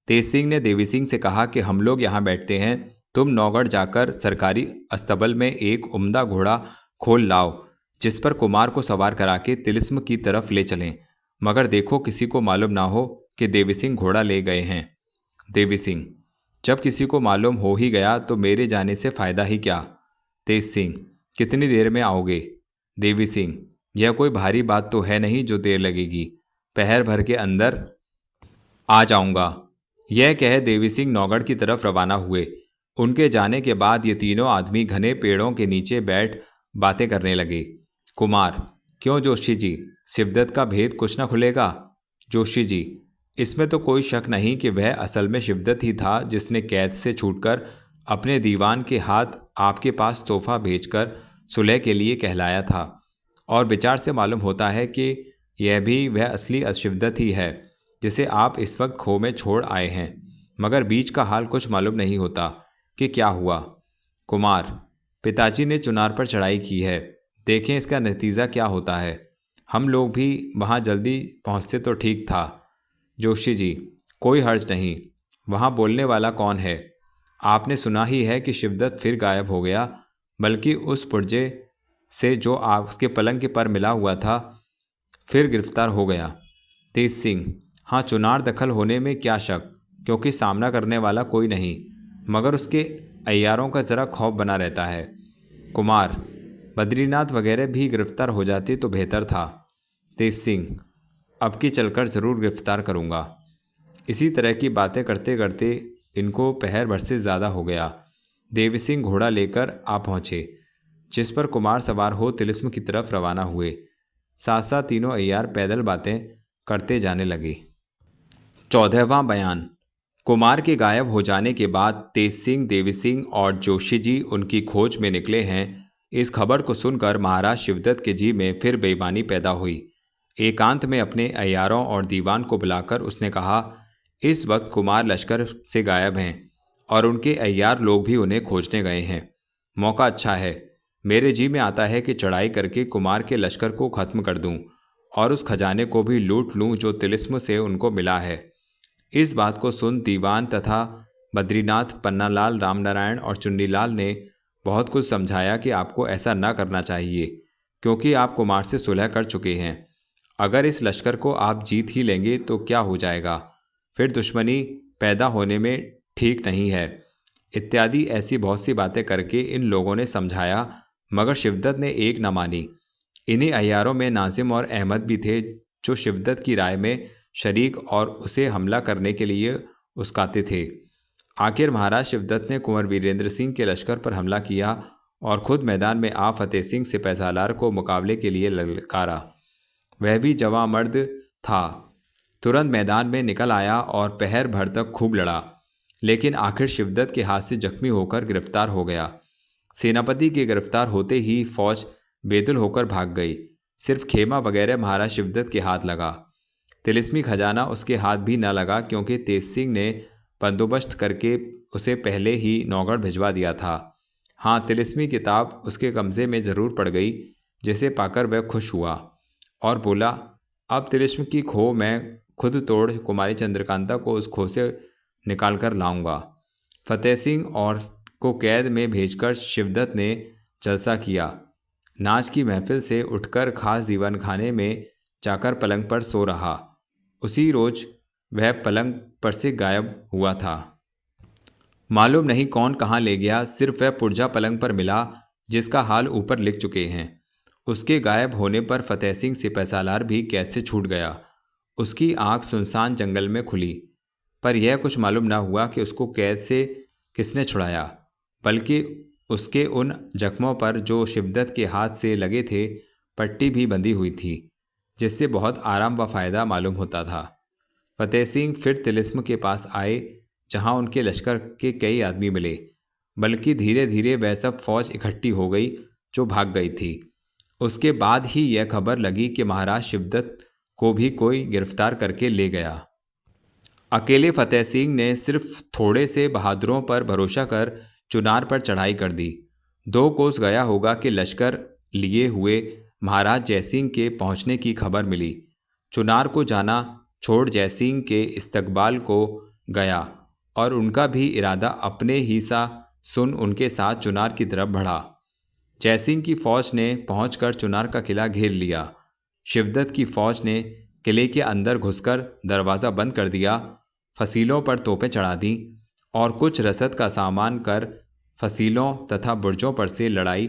तेज सिंह ने देवी सिंह से कहा कि हम लोग यहाँ बैठते हैं, तुम नौगढ़ जाकर सरकारी अस्तबल में एक उम्दा घोड़ा खोल लाओ, जिस पर कुमार को सवार करा के तिलिस्म की तरफ ले चलें, मगर देखो किसी को मालूम ना हो कि देवी सिंह घोड़ा ले गए हैं। देवी सिंह, जब किसी को मालूम हो ही गया तो मेरे जाने से फ़ायदा ही क्या। तेज सिंह, कितनी देर में आओगे। देवी सिंह, यह कोई भारी बात तो है नहीं जो देर लगेगी, पहर भर के अंदर आ जाऊंगा। यह कह देवी सिंह नौगढ़ की तरफ रवाना हुए। उनके जाने के बाद ये तीनों आदमी घने पेड़ों के नीचे बैठ बातें करने लगे। कुमार, क्यों जोशी जी, शिवदत्त का भेद कुछ न खुलेगा। जोशी जी, इसमें तो कोई शक नहीं कि वह असल में शिवदत्त ही था जिसने कैद से छूटकर अपने दीवान के हाथ आपके पास तोहफा भेजकर सुलह के लिए कहलाया था, और विचार से मालूम होता है कि यह भी वह असली शिवदत्त ही है जिसे आप इस वक्त खो में छोड़ आए हैं, मगर बीच का हाल कुछ मालूम नहीं होता कि क्या हुआ। कुमार, पिताजी ने चुनार पर चढ़ाई की है, देखें इसका नतीजा क्या होता है। हम लोग भी वहाँ जल्दी पहुँचते तो ठीक था। जोशी जी, कोई हर्ज नहीं, वहाँ बोलने वाला कौन है। आपने सुना ही है कि शिवदत्त फिर गायब हो गया, बल्कि उस पुर्जे से जो आपके पलंग पर मिला हुआ था फिर गिरफ्तार हो गया। तेज सिंह, हाँ, चुनार दखल होने में क्या शक, क्योंकि सामना करने वाला कोई नहीं, मगर उसके अय्यारों का ज़रा खौफ बना रहता है। कुमार, बद्रीनाथ वगैरह भी गिरफ्तार हो जाते तो बेहतर था। तेज सिंह, अब की चलकर ज़रूर गिरफ्तार करूँगा। इसी तरह की बातें करते करते इनको पहर भर से ज़्यादा हो गया। देवी सिंह घोड़ा लेकर आ पहुँचे, जिस पर कुमार सवार हो तिलिस्म की तरफ रवाना हुए। साथ साथ तीनों अय्यार पैदल बातें करते जाने लगे। 14वां बयान। कुमार के गायब हो जाने के बाद तेज सिंह, देवी सिंह और जोशी जी उनकी खोज में निकले हैं। इस खबर को सुनकर महाराज शिवदत्त के जी में फिर बेईमानी पैदा हुई। एकांत में अपने अय्यारों और दीवान को बुलाकर उसने कहा, इस वक्त कुमार लश्कर से गायब हैं और उनके अय्यार लोग भी उन्हें खोजने गए हैं। मौका अच्छा है। मेरे जी में आता है कि चढ़ाई करके कुमार के लश्कर को खत्म कर दूं और उस खजाने को भी लूट लूं जो तिलिस्म से उनको मिला है। इस बात को सुन दीवान तथा बद्रीनाथ, पन्नालाल, रामनारायण और चुन्नीलाल ने बहुत कुछ समझाया कि आपको ऐसा न करना चाहिए, क्योंकि आप कुमार से सुलह कर चुके हैं। अगर इस लश्कर को आप जीत ही लेंगे तो क्या हो जाएगा, फिर दुश्मनी पैदा होने में ठीक नहीं है, इत्यादि ऐसी बहुत सी बातें करके इन लोगों ने समझाया, मगर शिवदत्त ने एक न मानी। इन्हीं अय्यारों में नाजिम और अहमद भी थे, जो शिवदत्त की राय में शरीक और उसे हमला करने के लिए उस्काते थे। आखिर महाराज शिवदत्त ने कुंवर वीरेंद्र सिंह के लश्कर पर हमला किया और खुद मैदान में आ फतेह सिंह सिपहसालार को मुकाबले के लिए ललकारा। वह भी जवां मर्द था, तुरंत मैदान में निकल आया और पहर भर तक खूब लड़ा, लेकिन आखिर शिवदत्त के हाथ से जख्मी होकर गिरफ्तार हो गया। सेनापति के गिरफ्तार होते ही फौज बेदुल होकर भाग गई। सिर्फ खेमा वगैरह महाराज शिवदत्त के हाथ लगा। तिलिस्मी खजाना उसके हाथ भी न लगा, क्योंकि तेज सिंह ने बंदोबस्त करके उसे पहले ही नौगढ़ भिजवा दिया था। हाँ, तिलिस्मी किताब उसके कब्जे में ज़रूर पड़ गई, जिसे पाकर वह खुश हुआ और बोला, अब तिलिस्म की खो मैं खुद तोड़ कुमारी चंद्रकांता को उस खो से निकाल कर लाऊंगा। फतेह सिंह और को कैद में भेजकर शिवदत्त ने जलसा किया। नाच की महफिल से उठकर खास दीवान खाने में जाकर पलंग पर सो रहा। उसी रोज वह पलंग पर से गायब हुआ था। मालूम नहीं कौन कहाँ ले गया, सिर्फ वह पुर्जा पलंग पर मिला, जिसका हाल ऊपर लिख चुके हैं। उसके गायब होने पर फतेह सिंह सिपहसालार भी कैद से छूट गया। उसकी आंख सुनसान जंगल में खुली, पर यह कुछ मालूम न हुआ कि उसको कैद से किसने छुड़ाया, बल्कि उसके उन जख्मों पर जो शिवदत्त के हाथ से लगे थे पट्टी भी बंधी हुई थी, जिससे बहुत आराम व फायदा मालूम होता था। फतेह सिंह फिर तिलिस्म के पास आए, जहां उनके लश्कर के कई आदमी मिले, बल्कि धीरे धीरे वह सब फौज इकट्ठी हो गई जो भाग गई थी। उसके बाद ही यह खबर लगी कि महाराज शिवदत्त को भी कोई गिरफ्तार करके ले गया। अकेले फतेह सिंह ने सिर्फ थोड़े से बहादुरों पर भरोसा कर चुनार पर चढ़ाई कर दी। 2 कोस गया होगा कि लश्कर लिए हुए महाराज जयसिंह के पहुंचने की खबर मिली। चुनार को जाना छोड़ जयसिंह के इस्तकबाल को गया और उनका भी इरादा अपने ही सा सुन उनके साथ चुनार की तरफ बढ़ा। जयसिंह की फौज ने पहुंचकर चुनार का किला घेर लिया। शिवदत्त की फौज ने किले के अंदर घुसकर दरवाज़ा बंद कर दिया, फसीलों पर तोपें चढ़ा दी और कुछ रसद का सामान कर फसीलों तथा बुर्जों पर से लड़ाई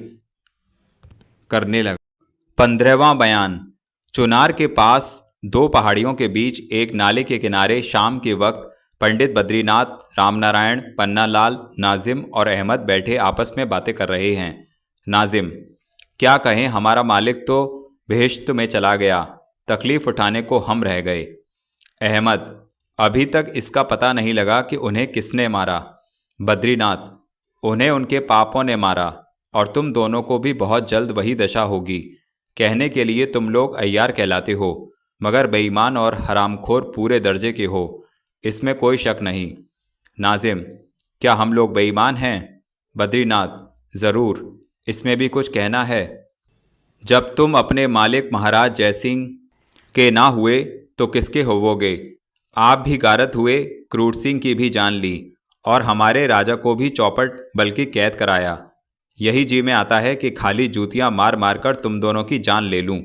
करने लगा। 15वां बयान। चुनार के पास 2 पहाड़ियों के बीच एक नाले के किनारे शाम के वक्त पंडित बद्रीनाथ, रामनारायण, पन्नालाल, नाजिम और अहमद बैठे आपस में बातें कर रहे हैं। नाजिम: क्या कहें, हमारा मालिक तो बेहिश्त में चला गया, तकलीफ उठाने को हम रह गए। अहमद: अभी तक इसका पता नहीं लगा कि उन्हें किसने मारा। बद्रीनाथ: उन्हें उनके पापों ने मारा और तुम दोनों को भी बहुत जल्द वही दशा होगी। कहने के लिए तुम लोग अय्यार कहलाते हो, मगर बेईमान और हरामखोर पूरे दर्जे के हो, इसमें कोई शक नहीं। नाजिम: क्या हम लोग बेईमान हैं? बद्रीनाथ: ज़रूर, इसमें भी कुछ कहना है? जब तुम अपने मालिक महाराज जयसिंह के ना हुए तो किसके होवोगे? आप भी गारत हुए, क्रूर सिंह की भी जान ली और हमारे राजा को भी चौपट बल्कि कैद कराया। यही जी में आता है कि खाली जूतियां मार मार कर तुम दोनों की जान ले लूं।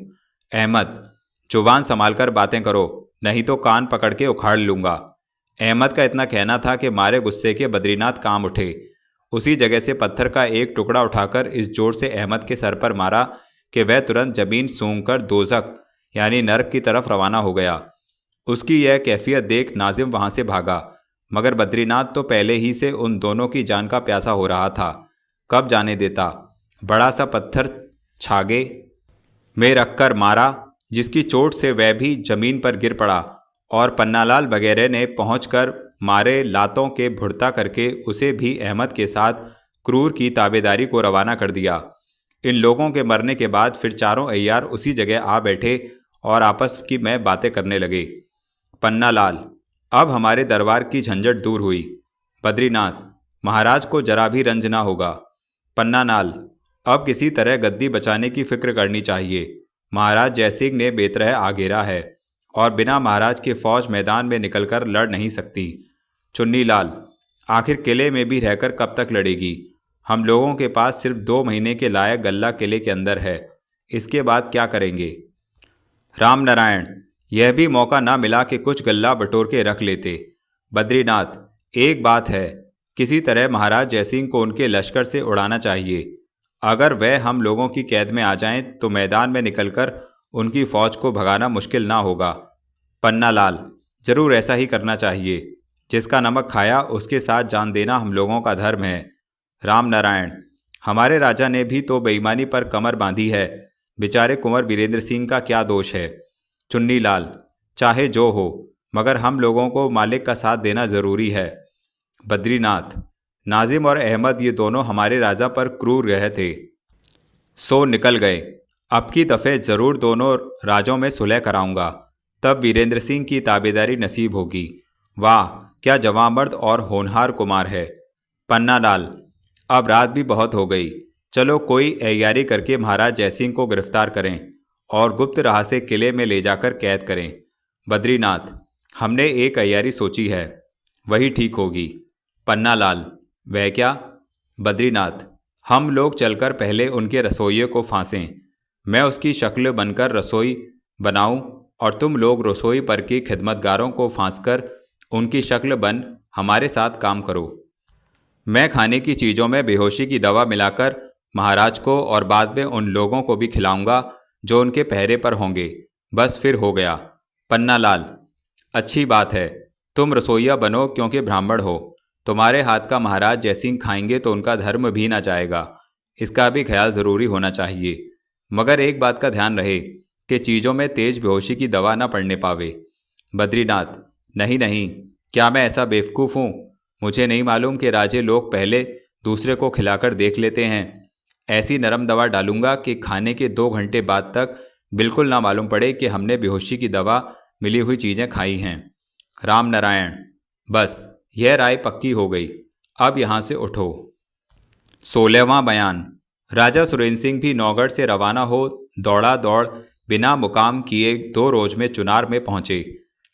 अहमद: जुबान संभाल कर बातें करो, नहीं तो कान पकड़ के उखाड़ लूंगा। अहमद का इतना कहना था कि मारे गुस्से के बद्रीनाथ काम उठे। उसी जगह से पत्थर का एक टुकड़ा उठाकर इस जोर से अहमद के सर पर मारा कि वह तुरंत जमीन सूंघकर दोज़ख यानी नरक की तरफ रवाना हो गया। उसकी यह कैफियत देख नाजिम वहां से भागा, मगर बद्रीनाथ तो पहले ही से उन दोनों की जान का प्यासा हो रहा था, कब जाने देता। बड़ा सा पत्थर छागे में रखकर मारा, जिसकी चोट से वह भी जमीन पर गिर पड़ा और पन्नालाल वगैरह ने पहुंचकर मारे लातों के भुड़ता करके उसे भी अहमद के साथ क्रूर की ताबेदारी को रवाना कर दिया। इन लोगों के मरने के बाद फिर चारों अय्यार उसी जगह आ बैठे और आपस की में बातें करने लगे। पन्नालाल, अब हमारे दरबार की झंझट दूर हुई। बद्रीनाथ, महाराज को जरा भी रंज ना होगा। पन्नालाल, अब किसी तरह गद्दी बचाने की फिक्र करनी चाहिए। महाराज जयसिंह ने बेतरह आ घेरा है और बिना महाराज के फौज मैदान में निकलकर लड़ नहीं सकती। चुन्नीलाल, आखिर किले में भी रहकर कब तक लड़ेगी? हम लोगों के पास सिर्फ 2 महीने के लायक गल्ला किले के अंदर है, इसके बाद क्या करेंगे? राम नारायण, यह भी मौका ना मिला कि कुछ गल्ला बटोर के रख लेते। बद्रीनाथ, एक बात है, किसी तरह महाराज जयसिंह को उनके लश्कर से उड़ाना चाहिए। अगर वह हम लोगों की कैद में आ जाएं तो मैदान में निकलकर उनकी फौज को भगाना मुश्किल ना होगा। पन्नालाल, जरूर ऐसा ही करना चाहिए। जिसका नमक खाया उसके साथ जान देना हम लोगों का धर्म है। राम नारायण, हमारे राजा ने भी तो बेईमानी पर कमर बांधी है, बेचारे कुंवर वीरेंद्र सिंह का क्या दोष है? चुन्नीलाल, चाहे जो हो, मगर हम लोगों को मालिक का साथ देना जरूरी है। बद्रीनाथ, नाजिम और अहमद ये दोनों हमारे राजा पर क्रूर रहे थे, सो निकल गए। अब की दफ़े ज़रूर दोनों राजों में सुलह कराऊंगा, तब वीरेंद्र सिंह की ताबेदारी नसीब होगी। वाह, क्या जवामर्द और होनहार कुमार है। पन्नालाल, अब रात भी बहुत हो गई, चलो कोई तैयारी करके महाराज जयसिंह को गिरफ्तार करें और गुप्त राह से किले में ले जाकर कैद करें। बद्रीनाथ, हमने एक तैयारी सोची है, वही ठीक होगी। पन्नालाल, वह क्या? बद्रीनाथ, हम लोग चलकर पहले उनके रसोइये को फांसें, मैं उसकी शक्ल बनकर रसोई बनाऊं और तुम लोग रसोई पर की खिदमतगारों को फांसकर उनकी शक्ल बन हमारे साथ काम करो। मैं खाने की चीज़ों में बेहोशी की दवा मिलाकर महाराज को और बाद में उन लोगों को भी खिलाऊंगा जो उनके पहरे पर होंगे। बस फिर हो गया। पन्नालाल, अच्छी बात है, तुम रसोइया बनो क्योंकि ब्राह्मण हो। तुम्हारे हाथ का महाराज जयसिंह खाएंगे तो उनका धर्म भी ना जाएगा, इसका भी ख्याल ज़रूरी होना चाहिए। मगर एक बात का ध्यान रहे कि चीज़ों में तेज बेहोशी की दवा ना पड़ने पावे। बद्रीनाथ, नहीं नहीं, क्या मैं ऐसा बेवकूफ़ हूँ? मुझे नहीं मालूम कि राजे लोग पहले दूसरे को खिलाकर देख लेते हैं। ऐसी नरम दवा डालूंगा कि खाने के 2 घंटे बाद तक बिल्कुल ना मालूम पड़े कि हमने बेहोशी की दवा मिली हुई चीज़ें खाई हैं। राम नारायण, बस यह राय पक्की हो गई, अब यहाँ से उठो। 16वां बयान। राजा सुरेंद्र सिंह भी नौगढ़ से रवाना हो दौड़ा दौड़ बिना मुकाम किए 2 रोज में चुनार में पहुंचे।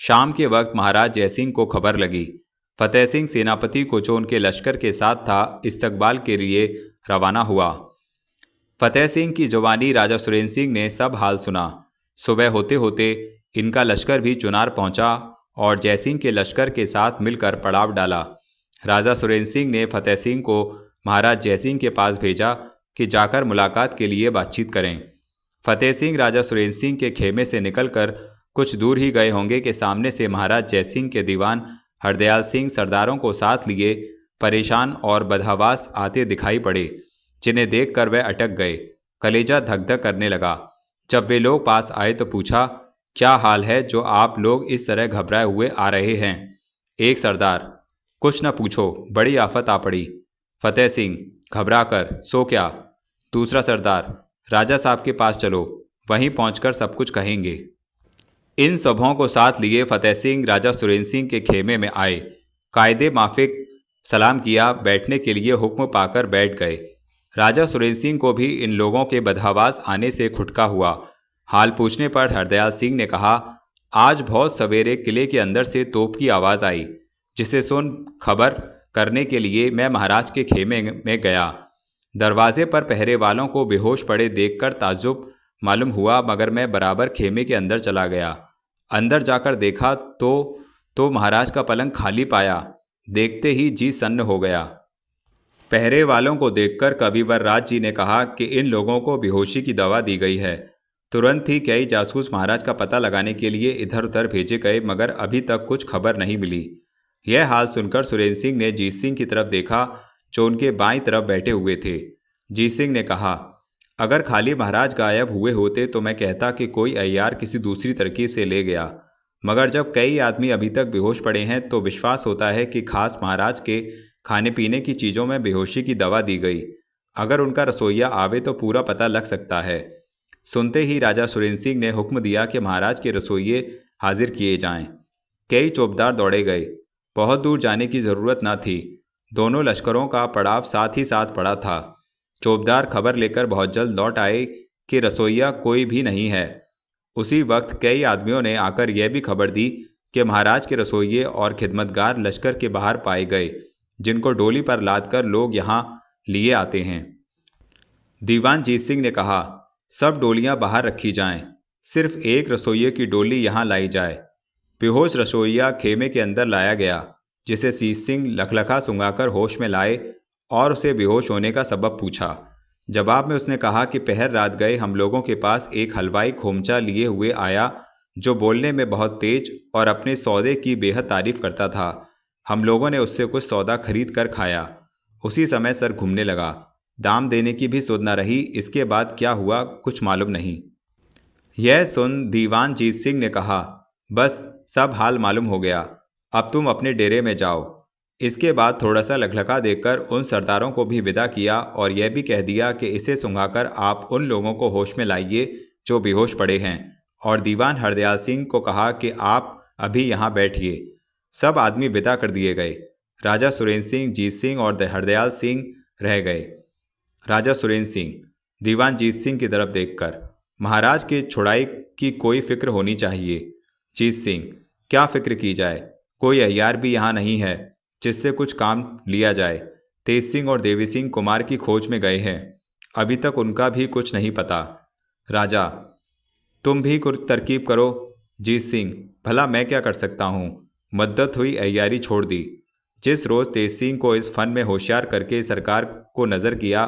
शाम के वक्त महाराज जयसिंह को खबर लगी। फतेह सिंह सेनापति को जो उनके लश्कर के साथ था, इस्तकबाल के लिए रवाना हुआ। फतेह सिंह की जवानी राजा सुरेंद्र सिंह ने सब हाल सुना। सुबह होते होते इनका लश्कर भी चुनार पहुंचा और जयसिंह के लश्कर के साथ मिलकर पड़ाव डाला। राजा सुरेंद्र सिंह ने फतेह सिंह को महाराज जयसिंह के पास भेजा कि जाकर मुलाकात के लिए बातचीत करें। फतेह सिंह राजा सुरेंद्र सिंह के खेमे से निकलकर कुछ दूर ही गए होंगे कि सामने से महाराज जयसिंह के दीवान हरदयाल सिंह सरदारों को साथ लिए परेशान और बदहवास आते दिखाई पड़े, जिन्हें देखकर वह अटक गए। कलेजा धक धक करने लगा। जब वे लोग पास आए तो पूछा, क्या हाल है जो आप लोग इस तरह घबराए हुए आ रहे हैं? एक सरदार, कुछ न पूछो, बड़ी आफत आ पड़ी। फतेह सिंह, घबरा कर, सो क्या? दूसरा सरदार, राजा साहब के पास चलो, वहीं पहुंचकर सब कुछ कहेंगे। इन सबों को साथ लिए फतेह सिंह राजा सुरेंद्र सिंह के खेमे में आए। कायदे माफिक सलाम किया, बैठने के लिए हुक्म पाकर बैठ गए। राजा सुरेंद्र सिंह को भी इन लोगों के बदहवास आने से खुटका हुआ। हाल पूछने पर हरदयाल सिंह ने कहा, आज बहुत सवेरे किले के अंदर से तोप की आवाज़ आई, जिसे सुन खबर करने के लिए मैं महाराज के खेमे में गया। दरवाजे पर पहरे वालों को बेहोश पड़े देखकर ताज्जुब मालूम हुआ, मगर मैं बराबर खेमे के अंदर चला गया। अंदर जाकर देखा तो महाराज का पलंग खाली पाया। देखते ही जी सन्न हो गया। पहरे वालों को देखकर कविवर राज जी ने कहा कि इन लोगों को बेहोशी की दवा दी गई है। तुरंत ही कई जासूस महाराज का पता लगाने के लिए इधर उधर भेजे गए, मगर अभी तक कुछ खबर नहीं मिली। यह हाल सुनकर सुरेंद्र सिंह ने जीत सिंह की तरफ देखा, जो उनके बाईं तरफ बैठे हुए थे। जीत सिंह ने कहा, अगर खाली महाराज गायब हुए होते तो मैं कहता कि कोई अय्यार किसी दूसरी तरकीब से ले गया, मगर जब कई आदमी अभी तक बेहोश पड़े हैं तो विश्वास होता है कि खास महाराज के खाने पीने की चीज़ों में बेहोशी की दवा दी गई। अगर उनका रसोइया आवे तो पूरा पता लग सकता है। सुनते ही राजा सुरेंद्र सिंह ने हुक्म दिया कि महाराज के रसोइये हाजिर किए जाएं। कई चौबदार दौड़े गए। बहुत दूर जाने की ज़रूरत न थी। दोनों लश्करों का पड़ाव साथ ही साथ पड़ा था। चौबदार खबर लेकर बहुत जल्द लौट आए कि रसोइया कोई भी नहीं है। उसी वक्त कई आदमियों ने आकर यह भी खबर दी कि महाराज के रसोइये और खिदमतगार लश्कर के बाहर पाए गए, जिनको डोली पर लादकर लोग यहाँ लिए आते हैं। दीवान जीत सिंह ने कहा, सब डोलियां बाहर रखी जाएं, सिर्फ एक रसोइये की डोली यहाँ लाई जाए। बेहोश रसोइया खेमे के अंदर लाया गया, जिसे जीत सिंह लखलखा सुंगाकर होश में लाए और उसे बेहोश होने का सबब पूछा। जवाब में उसने कहा कि पहर रात गए हम लोगों के पास एक हलवाई खोमचा लिए हुए आया, जो बोलने में बहुत तेज और अपने सौदे की बेहद तारीफ करता था। हम लोगों ने उससे कुछ सौदा खरीद कर खाया। उसी समय सर घूमने लगा। दाम देने की भी सुध न रही। इसके बाद क्या हुआ कुछ मालूम नहीं। यह सुन दीवान जीत सिंह ने कहा, बस सब हाल मालूम हो गया, अब तुम अपने डेरे में जाओ। इसके बाद थोड़ा सा लखलखा देकर उन सरदारों को भी विदा किया और यह भी कह दिया कि इसे सुंघाकर आप उन लोगों को होश में लाइए जो बेहोश पड़े हैं, और दीवान हरदयाल सिंह को कहा कि आप अभी यहाँ बैठिए। सब आदमी विदा कर दिए गए। राजा सुरेंद्र सिंह, जीत सिंह और हरदयाल सिंह रह गए। राजा सुरेंद्र सिंह दीवान जीत सिंह की तरफ देखकर, महाराज के छुड़ाई की कोई फिक्र होनी चाहिए। जीत सिंह, क्या फिक्र की जाए, कोई अय्यार भी यहाँ नहीं है जिससे कुछ काम लिया जाए। तेज सिंह और देवी सिंह कुमार की खोज में गए हैं, अभी तक उनका भी कुछ नहीं पता। राजा, तुम भी कुछ तरकीब करो। जीत सिंह, भला मैं क्या कर सकता हूँ, मद्दत हुई अय्यारी छोड़ दी। जिस रोज़ तेज सिंह को इस फन में होशियार करके सरकार को नज़र किया,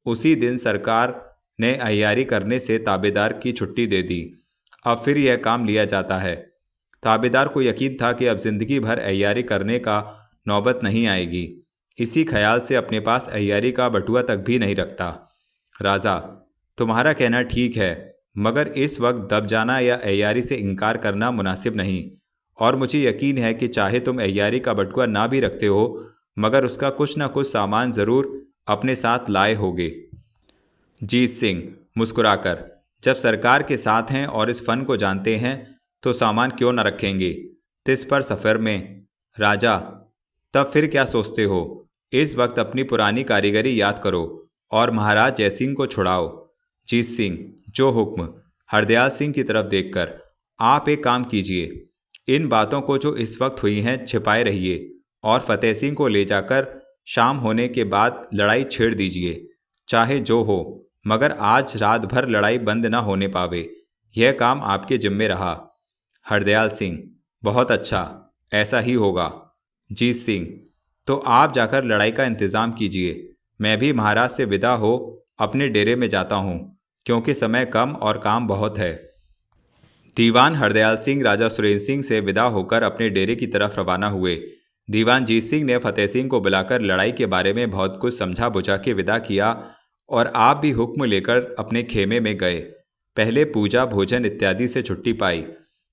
उसी दिन सरकार ने अय्यारी करने से ताबेदार की छुट्टी दे दी। अब फिर यह काम लिया जाता है। ताबेदार को यकीन था कि अब जिंदगी भर अय्यारी करने का नौबत नहीं आएगी। इसी ख्याल से अपने पास अय्यारी का बटुआ तक भी नहीं रखता। राजा, तुम्हारा कहना ठीक है, मगर इस वक्त दब जाना या अय्यारी से इनकार करना मुनासिब नहीं, और मुझे यकीन है कि चाहे तुम अय्यारी का बटुआ ना भी रखते हो, मगर उसका कुछ ना कुछ सामान ज़रूर अपने साथ लाए होगे। जीत सिंह मुस्कुराकर, जब सरकार के साथ हैं और इस फन को जानते हैं तो सामान क्यों न रखेंगे, तिस पर सफ़र में। राजा, तब फिर क्या सोचते हो, इस वक्त अपनी पुरानी कारीगरी याद करो और महाराज जयसिंह को छुड़ाओ। जीत सिंह, जो हुक्म। हरदयाल सिंह की तरफ देखकर, आप एक काम कीजिए, इन बातों को जो इस वक्त हुई हैं छिपाए रहिए और फतेह सिंह को ले जाकर शाम होने के बाद लड़ाई छेड़ दीजिए, चाहे जो हो, मगर आज रात भर लड़ाई बंद न होने पावे। यह काम आपके जिम्मे रहा। हरदयाल सिंह, बहुत अच्छा, ऐसा ही होगा। जीत सिंह, तो आप जाकर लड़ाई का इंतज़ाम कीजिए। मैं भी महाराज से विदा हो अपने डेरे में जाता हूँ, क्योंकि समय कम और काम बहुत है। दीवान हरदयाल सिंह राजा सुरेंद्र सिंह से विदा होकर अपने डेरे की तरफ रवाना हुए। दीवान जीत सिंह ने फतेह सिंह को बुलाकर लड़ाई के बारे में बहुत कुछ समझा बुझा के विदा किया और आप भी हुक्म लेकर अपने खेमे में गए। पहले पूजा भोजन इत्यादि से छुट्टी पाई,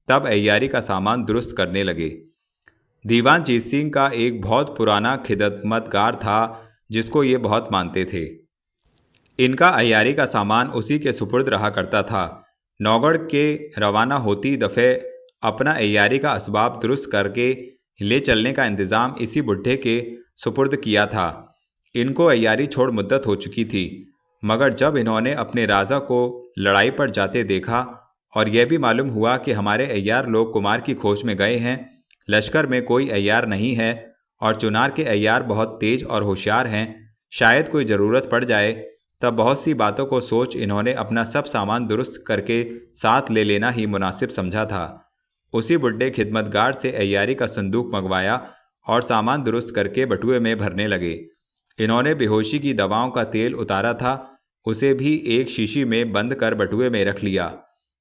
तब अय्यारी का सामान दुरुस्त करने लगे। दीवान जीत सिंह का एक बहुत पुराना खिदमतगार था जिसको ये बहुत मानते थे। इनका अय्यारी का सामान उसी के सुपुर्द रहा करता था। नौगढ़ के रवाना होती दफ़े अपना अय्यारी का असबाब दुरुस्त करके ले चलने का इंतज़ाम इसी बुढ़े के सुपुर्द किया था। इनको अय्यारी छोड़ मुद्दत हो चुकी थी, मगर जब इन्होंने अपने राजा को लड़ाई पर जाते देखा और यह भी मालूम हुआ कि हमारे अय्यार लोग कुमार की खोज में गए हैं, लश्कर में कोई अय्यार नहीं है और चुनार के अय्यार बहुत तेज और होशियार हैं, शायद कोई ज़रूरत पड़ जाए, तब बहुत सी बातों को सोच इन्होंने अपना सब सामान दुरुस्त करके साथ ले लेना ही मुनासिब समझा था। उसी बुढ़े खिदमतगार से अय्यारी का संदूक मंगवाया और सामान दुरुस्त करके बटुए में भरने लगे। इन्होंने बेहोशी की दवाओं का तेल उतारा था, उसे भी एक शीशी में बंद कर बटुए में रख लिया।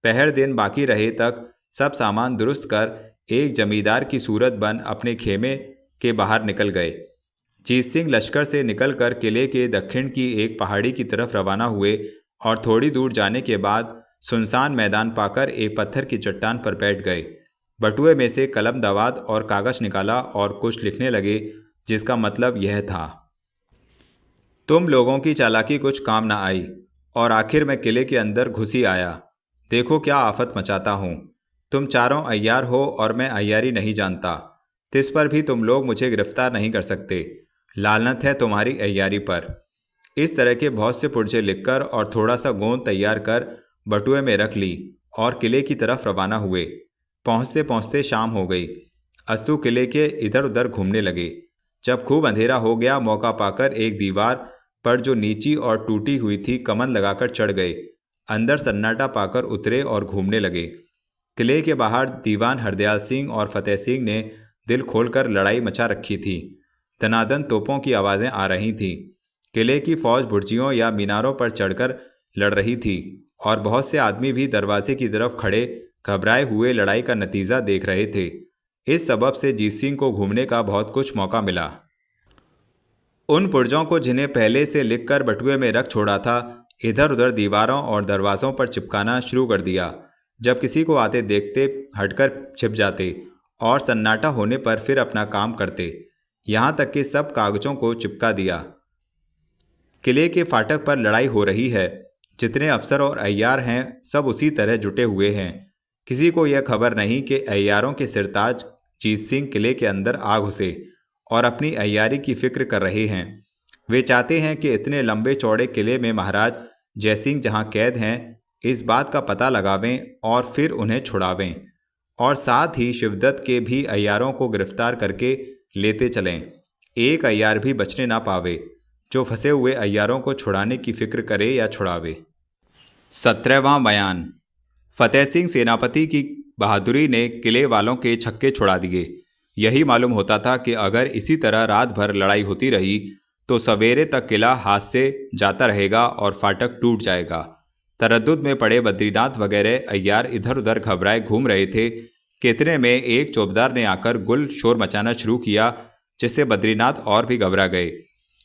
पहर दिन बाकी रहे तक सब सामान दुरुस्त कर एक जमींदार की सूरत बन अपने खेमे के बाहर निकल गए। जीत सिंह लश्कर से निकलकर किले के दक्षिण की एक पहाड़ी की तरफ रवाना हुए और थोड़ी दूर जाने के बाद सुनसान मैदान पाकर एक पत्थर की चट्टान पर बैठ गए। बटुए में से कलम दवात और कागज निकाला और कुछ लिखने लगे, जिसका मतलब यह था, तुम लोगों की चालाकी कुछ काम ना आई और आखिर मैं किले के अंदर घुसी आया। देखो क्या आफत मचाता हूँ। तुम चारों अय्यार हो और मैं अय्यारी नहीं जानता। तिस पर भी तुम लोग मुझे गिरफ्तार नहीं कर सकते। लानत है तुम्हारी अय्यारी पर। इस तरह के बहुत से पुर्जे लिखकर और थोड़ा सा गोंद तैयार कर बटुए में रख ली और किले की तरफ रवाना हुए। पहुँचते पहुँचते शाम हो गई। अस्तु किले के इधर उधर घूमने लगे। जब खूब अंधेरा हो गया, मौका पाकर एक दीवार पर जो नीची और टूटी हुई थी कमर लगाकर चढ़ गए। अंदर सन्नाटा पाकर उतरे और घूमने लगे। किले के बाहर दीवान हरदयाल सिंह और फतेह सिंह ने दिल खोलकर लड़ाई मचा रखी थी। दनादन तोपों की आवाज़ें आ रही थीं। किले की फौज बुर्जियों या मीनारों पर चढ़कर लड़ रही थी और बहुत से आदमी भी दरवाजे की तरफ खड़े घबराए हुए लड़ाई का नतीजा देख रहे थे। इस सबब से जीत सिंह को घूमने का बहुत कुछ मौका मिला। उन पुर्जों को जिन्हें पहले से लिखकर बटुए में रख छोड़ा था, इधर उधर दीवारों और दरवाज़ों पर चिपकाना शुरू कर दिया। जब किसी को आते देखते हटकर छिप जाते और सन्नाटा होने पर फिर अपना काम करते। यहाँ तक कि सब कागजों को चिपका दिया। किले के फाटक पर लड़ाई हो रही है। जितने अफसर और अय्यार हैं सब उसी तरह जुटे हुए हैं। किसी को यह खबर नहीं कि अय्यारों के सिरताज जीत सिंह किले के अंदर आ घुसे और अपनी अय्यारी की फिक्र कर रहे हैं। वे चाहते हैं कि इतने लंबे चौड़े किले में महाराज जयसिंह जहां कैद हैं, इस बात का पता लगावें और फिर उन्हें छुड़ावें और साथ ही शिवदत्त के भी अय्यारों को गिरफ्तार करके लेते चलें। एक अय्यार भी बचने ना पावे। जो फंसे हुए अय्यारों को छुड़ाने की फिक्र करे या छुड़ावे। 17वां बयान। फतेह सिंह सेनापति की बहादुरी ने किले वालों के छक्के छुड़ा दिए। यही मालूम होता था कि अगर इसी तरह रात भर लड़ाई होती रही तो सवेरे तक किला हाथ से जाता रहेगा और फाटक टूट जाएगा। तरद्दुद में पड़े बद्रीनाथ वगैरह अय्यार इधर उधर घबराए घूम रहे थे कि इतने में एक चौबदार ने आकर गुल शोर मचाना शुरू किया, जिससे बद्रीनाथ और भी घबरा गए।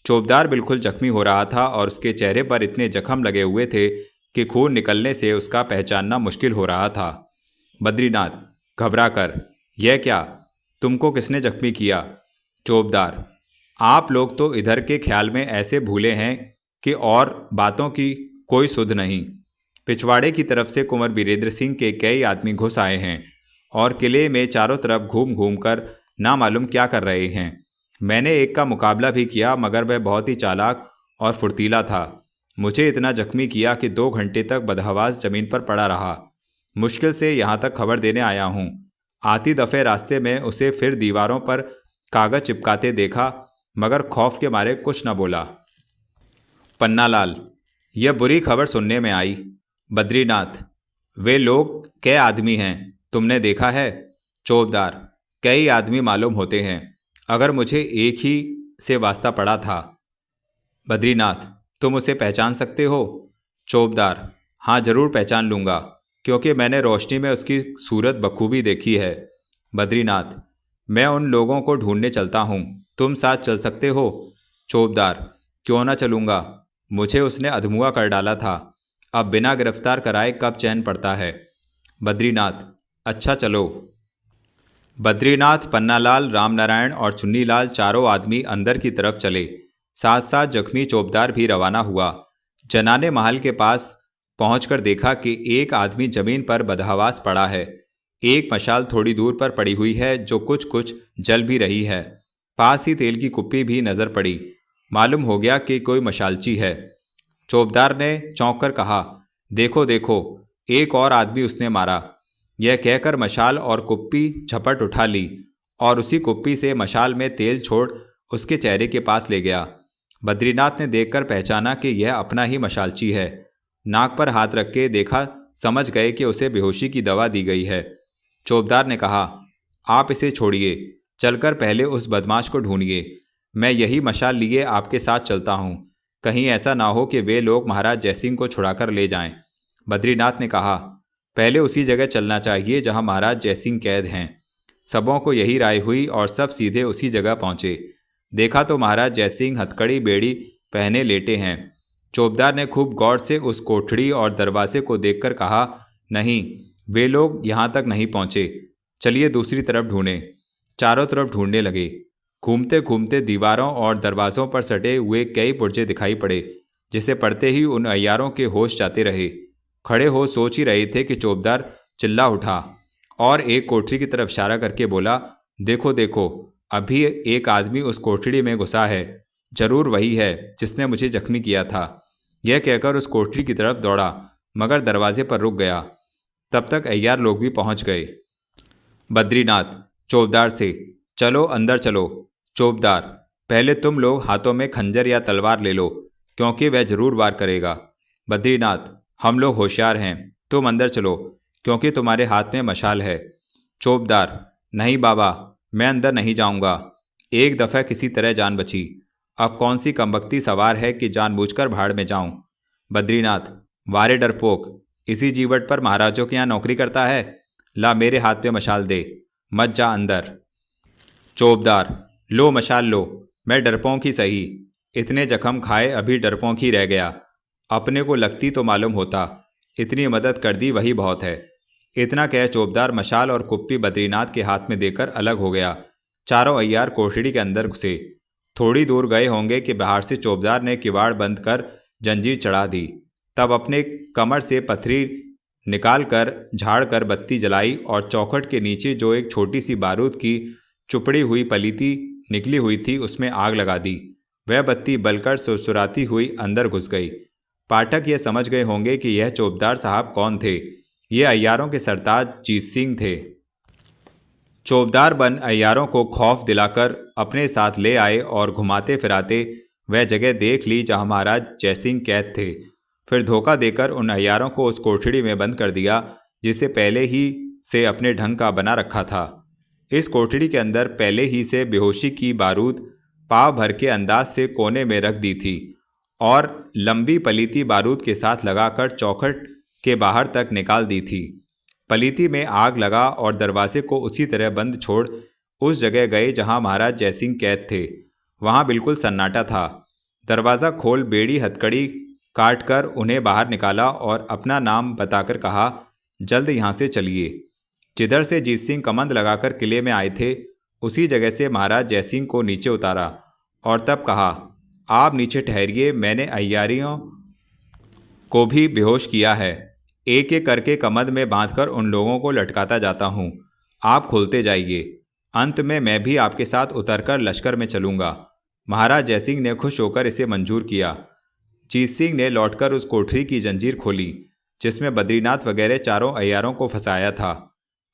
चौबदार बिल्कुल जख्मी हो रहा था और उसके चेहरे पर इतने जख्म लगे हुए थे कि खून निकलने से उसका पहचानना मुश्किल हो रहा था। बद्रीनाथ घबरा कर, यह क्या, तुमको किसने जख्मी किया? चौबदार, आप लोग तो इधर के ख्याल में ऐसे भूले हैं कि और बातों की कोई सुध नहीं। पिछवाड़े की तरफ से कुंवर वीरेंद्र सिंह के कई आदमी घुस आए हैं और किले में चारों तरफ घूम घूम कर ना मालूम क्या कर रहे हैं। मैंने एक का मुकाबला भी किया, मगर वह बहुत ही चालाक और फुर्तीला था। मुझे इतना जख्मी किया कि 2 घंटे तक बदहवास जमीन पर पड़ा रहा। मुश्किल से यहाँ तक खबर देने आया हूँ। आती दफ़े रास्ते में उसे फिर दीवारों पर कागज चिपकाते देखा, मगर खौफ के मारे कुछ न बोला। पन्नालाल, यह बुरी खबर सुनने में आई। बद्रीनाथ, वे लोग कै आदमी हैं, तुमने देखा है? चौबदार, कई आदमी मालूम होते हैं, अगर मुझे एक ही से वास्ता पड़ा था। बद्रीनाथ, तुम उसे पहचान सकते हो? चौबदार, हाँ जरूर पहचान लूँगा, क्योंकि मैंने रोशनी में उसकी सूरत बखूबी देखी है। बद्रीनाथ, मैं उन लोगों को ढूंढने चलता हूँ, तुम साथ चल सकते हो? चौबदार, क्यों ना चलूँगा, मुझे उसने अधमुआ कर डाला था। अब बिना गिरफ्तार कराए कब चैन पड़ता है। बद्रीनाथ, अच्छा चलो। बद्रीनाथ, पन्नालाल, रामनारायण और चुन्नीलाल चारों आदमी अंदर की तरफ चले। साथ साथ जख्मी चौबदार भी रवाना हुआ। जनाने महल के पास पहुंचकर देखा कि एक आदमी जमीन पर बदहवास पड़ा है। एक मशाल थोड़ी दूर पर पड़ी हुई है जो कुछ कुछ जल भी रही है। पास ही तेल की कुप्पी भी नजर पड़ी। मालूम हो गया कि कोई मशालची है। चौबदार ने चौंक कर कहा, देखो देखो, एक और आदमी उसने मारा। यह कहकर मशाल और कुप्पी झपट उठा ली और उसी कुप्पी से मशाल में तेल छोड़ उसके चेहरे के पास ले गया। बद्रीनाथ ने देखकर पहचाना कि यह अपना ही मशालची है। नाक पर हाथ रख के देखा, समझ गए कि उसे बेहोशी की दवा दी गई है। चौबदार ने कहा, आप इसे छोड़िए, चलकर पहले उस बदमाश को ढूंढिए। मैं यही मशाल लिए आपके साथ चलता हूँ। कहीं ऐसा ना हो कि वे लोग महाराज जयसिंह को छुड़ाकर ले जाएं। बद्रीनाथ ने कहा, पहले उसी जगह चलना चाहिए जहाँ महाराज जयसिंह कैद हैं। सबों को यही राय हुई और सब सीधे उसी जगह पहुँचे। देखा तो महाराज जयसिंह हथकड़ी बेड़ी पहने लेटे हैं। चौबदार ने खूब गौर से उस कोठड़ी और दरवाजे को देखकर कहा, नहीं, वे लोग यहाँ तक नहीं पहुँचे। चलिए दूसरी तरफ ढूंढें। चारों तरफ ढूंढने लगे। घूमते घूमते दीवारों और दरवाज़ों पर सटे हुए कई पुर्जे दिखाई पड़े, जिसे पढ़ते ही उन अय्यारों के होश जाते रहे। खड़े हो सोच ही रहे थे कि चौबदार चिल्ला उठा और एक कोठरी की तरफ इशारा करके बोला, देखो देखो, अभी एक आदमी उस कोठरी में घुसा है। जरूर वही है जिसने मुझे जख्मी किया था। यह कहकर उस कोठरी की तरफ दौड़ा, मगर दरवाजे पर रुक गया। तब तक अय्यार लोग भी पहुंच गए। बद्रीनाथ चौबदार से, चलो अंदर चलो। चौबदार, पहले तुम लोग हाथों में खंजर या तलवार ले लो, क्योंकि वह जरूर वार करेगा। बद्रीनाथ, हम लोग होशियार हैं, तुम अंदर चलो, क्योंकि तुम्हारे हाथ में मशाल है। चौबदार, नहीं बाबा, मैं अंदर नहीं जाऊंगा। एक दफ़ा किसी तरह जान बची, अब कौन सी कमबख्ती सवार है कि जानबूझकर भाड़ में जाऊं। बद्रीनाथ, वारे डरपोक, इसी जीवट पर महाराजों के यहाँ नौकरी करता है। ला मेरे हाथ पे मशाल दे, मत जा अंदर। चौबदार, लो मशाल लो, मैं डरपोक ही सही, इतने जख्म खाए अभी डरपोक ही रह गया। अपने को लगती तो मालूम होता, इतनी मदद कर दी वही बहुत है। इतना कह चौबदार मशाल और कुप्पी बद्रीनाथ के हाथ में देकर अलग हो गया। चारों अय्यार कोठड़ी के अंदर घुसे। थोड़ी दूर गए होंगे कि बाहर से चौबदार ने किवाड़ बंद कर जंजीर चढ़ा दी। तब अपने कमर से पथरी निकाल कर झाड़ कर बत्ती जलाई और चौखट के नीचे जो एक छोटी सी बारूद की चुपड़ी हुई पलीती निकली हुई थी उसमें आग लगा दी। वह बत्ती बलकर सुरसुराती हुई अंदर घुस गई। पाठक यह समझ गए होंगे कि यह चौबदार साहब कौन थे। ये अय्यारों के सरताज जीत सिंह थे। चौबदार बन अय्यारों को खौफ दिलाकर अपने साथ ले आए और घुमाते फिराते वह जगह देख ली जहां महाराज जयसिंह कैद थे। फिर धोखा देकर उन अय्यारों को उस कोठड़ी में बंद कर दिया जिसे पहले ही से अपने ढंग का बना रखा था। इस कोठड़ी के अंदर पहले ही से बेहोशी की बारूद पाव भर के अंदाज से कोने में रख दी थी और लंबी पलीती बारूद के साथ लगाकर चौखट के बाहर तक निकाल दी थी। पलीती में आग लगा और दरवाजे को उसी तरह बंद छोड़ उस जगह गए जहां महाराज जयसिंह कैद थे। वहां बिल्कुल सन्नाटा था। दरवाज़ा खोल बेड़ी हथकड़ी काट कर उन्हें बाहर निकाला और अपना नाम बताकर कहा, जल्द यहाँ से चलिए। जिधर से जीत सिंह कमंद लगाकर किले में आए थे उसी जगह से महाराज जयसिंह को नीचे उतारा और तब कहा, आप नीचे ठहरिए, मैंने अय्यारियों को भी बेहोश किया है। एक एक करके कमंद में बांधकर उन लोगों को लटकाता जाता हूँ। आप खोलते जाइए। अंत में मैं भी आपके साथ उतरकर लश्कर में चलूँगा। महाराज जयसिंह ने खुश होकर इसे मंजूर किया। जीत सिंह ने लौटकर उस कोठरी की जंजीर खोली जिसमें बद्रीनाथ वगैरह चारों अय्यारों को फंसाया था।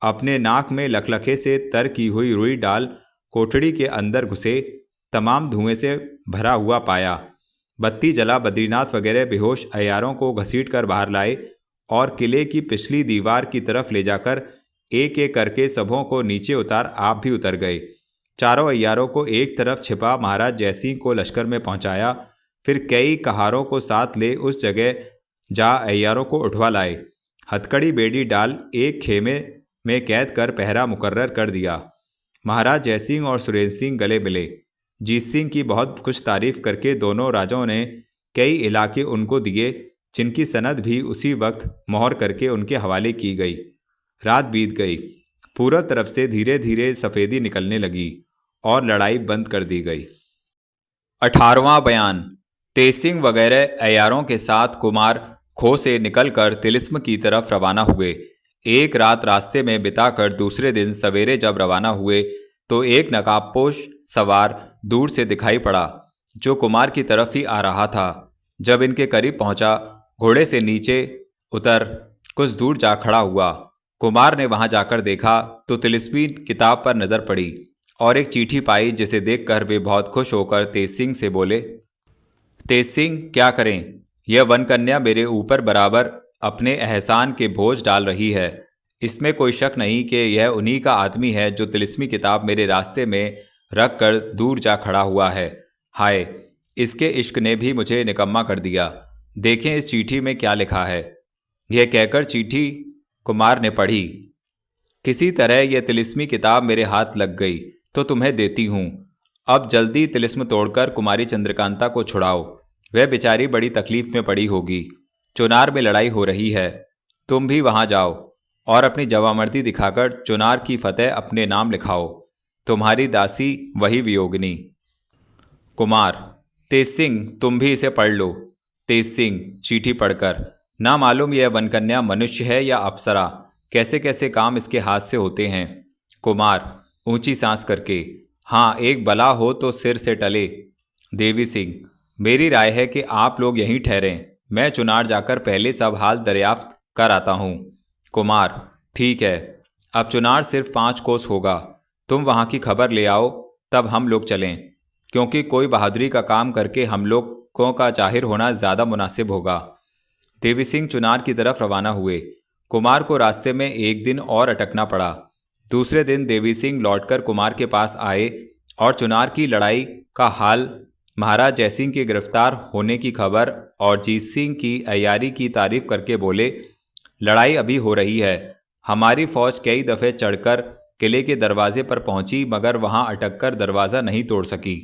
अपने नाक में लखलखे से तर की हुई रुई डाल कोठड़ी के अंदर घुसे तमाम धुएं से भरा हुआ पाया। बत्ती जला बद्रीनाथ वगैरह बेहोश अय्यारों को घसीट कर बाहर लाए और किले की पिछली दीवार की तरफ ले जाकर एक एक करके सबों को नीचे उतार आप भी उतर गए। चारों अय्यारों को एक तरफ छिपा महाराज जयसिंह को लश्कर में पहुंचाया। फिर कई कहारों को साथ ले उस जगह जा अय्यारों को उठवा लाए। हथकड़ी बेड़ी डाल एक खेमे में कैद कर पहरा मुकर्रर कर दिया। महाराज जयसिंह और सुरेंद्र सिंह गले मिले। जीत सिंह की बहुत कुछ तारीफ करके दोनों राजाओं ने कई इलाके उनको दिए जिनकी सनद भी उसी वक्त मोहर करके उनके हवाले की गई। रात बीत गई। पूरब तरफ से धीरे धीरे सफ़ेदी निकलने लगी और लड़ाई बंद कर दी गई। 18वां बयान। तेज सिंह वगैरह अय्यारों के साथ कुमार खो से निकलकर तिलिस्म की तरफ रवाना हुए। एक रात रास्ते में बिताकर दूसरे दिन सवेरे जब रवाना हुए तो एक नकाबपोश सवार दूर से दिखाई पड़ा जो कुमार की तरफ ही आ रहा था। जब इनके करीब पहुंचा, घोड़े से नीचे उतर कुछ दूर जा खड़ा हुआ। कुमार ने वहां जाकर देखा तो तिलिस्मी किताब पर नज़र पड़ी और एक चिट्ठी पाई जिसे देखकर वे बहुत खुश होकर तेज सिंह से बोले, तेज सिंह, क्या करें, यह वन कन्या मेरे ऊपर बराबर अपने एहसान के बोझ डाल रही है। इसमें कोई शक नहीं कि यह उन्हीं का आदमी है जो तिलिस्मी किताब मेरे रास्ते में रख कर दूर जा खड़ा हुआ है। हाय, इसके इश्क ने भी मुझे निकम्मा कर दिया। देखें इस चिट्ठी में क्या लिखा है। यह कहकर चिट्ठी कुमार ने पढ़ी। किसी तरह यह तिलिस्मी किताब मेरे हाथ लग गई तो तुम्हें देती हूँ। अब जल्दी तिलिस्म तोड़कर कुमारी चंद्रकांता को छुड़ाओ। वह बेचारी बड़ी तकलीफ में पड़ी होगी। चुनार में लड़ाई हो रही है, तुम भी वहाँ जाओ। और अपनी जवामर्दी दिखाकर चुनार की फतेह अपने नाम लिखाओ। तुम्हारी दासी वही वियोगिनी। कुमार, तेज सिंह तुम भी इसे पढ़ लो। तेज सिंह चीठी पढ़कर, ना मालूम यह वनकन्या मनुष्य है या अप्सरा, कैसे कैसे काम इसके हाथ से होते हैं। कुमार ऊंची सांस करके, हाँ एक बला हो तो सिर से टले। देवी सिंह, मेरी राय है कि आप लोग यहीं ठहरें, मैं चुनार जाकर पहले सब हाल दरियाफ्त कर आता हूँ। कुमार ठीक है, अब चुनार सिर्फ 5 कोस होगा, तुम वहाँ की खबर ले आओ, तब हम लोग चलें, क्योंकि कोई बहादुरी का काम करके हम लोगों का जाहिर होना ज़्यादा मुनासिब होगा। देवी सिंह चुनार की तरफ रवाना हुए। कुमार को रास्ते में एक दिन और अटकना पड़ा। दूसरे दिन देवी सिंह लौटकर कुमार के पास आए और चुनार की लड़ाई का हाल, महाराज जयसिंह के गिरफ्तार होने की खबर और जीत सिंह की अय्यारी की तारीफ करके बोले, लड़ाई अभी हो रही है, हमारी फौज कई दफ़े चढ़कर किले के दरवाजे पर पहुंची मगर वहां अटककर दरवाज़ा नहीं तोड़ सकी।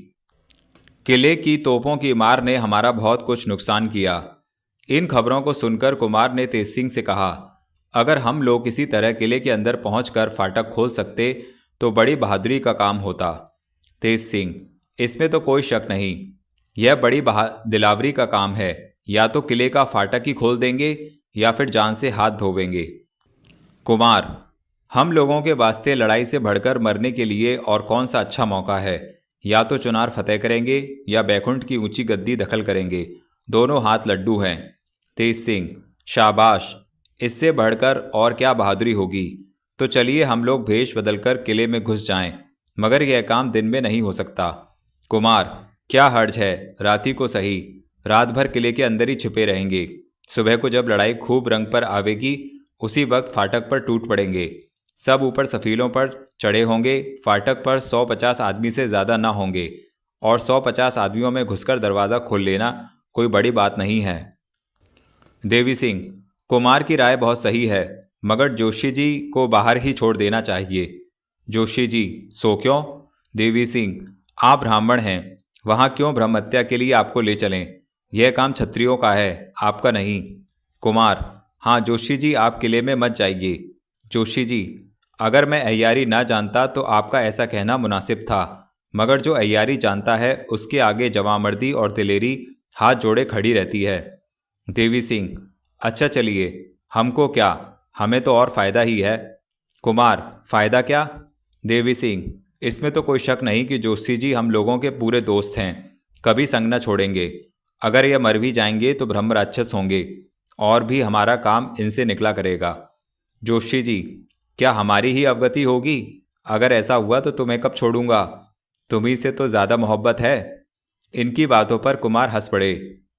किले की तोपों की मार ने हमारा बहुत कुछ नुकसान किया। इन खबरों को सुनकर कुमार ने तेज सिंह से कहा, अगर हम लोग किसी तरह किले के अंदर पहुंचकर फाटक खोल सकते तो बड़ी बहादुरी का काम होता। तेज सिंह, इसमें तो कोई शक नहीं, यह बड़ी दिलावरी का काम है, या तो किले का फाटक ही खोल देंगे या फिर जान से हाथ धोवेंगे। कुमार, हम लोगों के वास्ते लड़ाई से बढ़कर मरने के लिए और कौन सा अच्छा मौका है, या तो चुनार फतेह करेंगे या बैकुंठ की ऊंची गद्दी दखल करेंगे, दोनों हाथ लड्डू हैं। तेज सिंह, शाबाश, इससे बढ़कर और क्या बहादुरी होगी। तो चलिए हम लोग भेष बदलकर किले में घुस जाएं, मगर यह काम दिन में नहीं हो सकता। कुमार, क्या हर्ज है, राती को सही, रात भर किले के अंदर ही छिपे रहेंगे, सुबह को जब लड़ाई खूब रंग पर आवेगी उसी वक्त फाटक पर टूट पड़ेंगे। सब ऊपर सफीलों पर चढ़े होंगे, फाटक पर 150 आदमी से ज़्यादा ना होंगे और 150 आदमियों में घुसकर दरवाज़ा खोल लेना कोई बड़ी बात नहीं है। देवी सिंह, कुमार की राय बहुत सही है, मगर जोशी जी को बाहर ही छोड़ देना चाहिए। जोशी जी, सो क्यों? देवी सिंह, आप ब्राह्मण हैं, वहाँ क्यों ब्रह्म हत्या के लिए आपको ले चलें? यह काम क्षत्रियों का है, आपका नहीं। कुमार, हाँ जोशी जी, आप किले में मत जाइए। जोशी जी, अगर मैं अय्यारी ना जानता तो आपका ऐसा कहना मुनासिब था, मगर जो अय्यारी जानता है उसके आगे जवामर्दी और दिलेरी हाथ जोड़े खड़ी रहती है। देवी सिंह, अच्छा चलिए, हमको क्या, हमें तो और फ़ायदा ही है। कुमार, फ़ायदा क्या? देवी सिंह, इसमें तो कोई शक नहीं कि जोशी जी हम लोगों के पूरे दोस्त हैं, कभी संग न छोड़ेंगे। अगर ये मर भी जाएंगे तो ब्रह्म राक्षस होंगे और भी हमारा काम इनसे निकला करेगा। जोशी जी, क्या हमारी ही अवगति होगी? अगर ऐसा हुआ तो तुम्हें कब छोड़ूंगा, तुम्ही से तो ज़्यादा मोहब्बत है। इनकी बातों पर कुमार हंस पड़े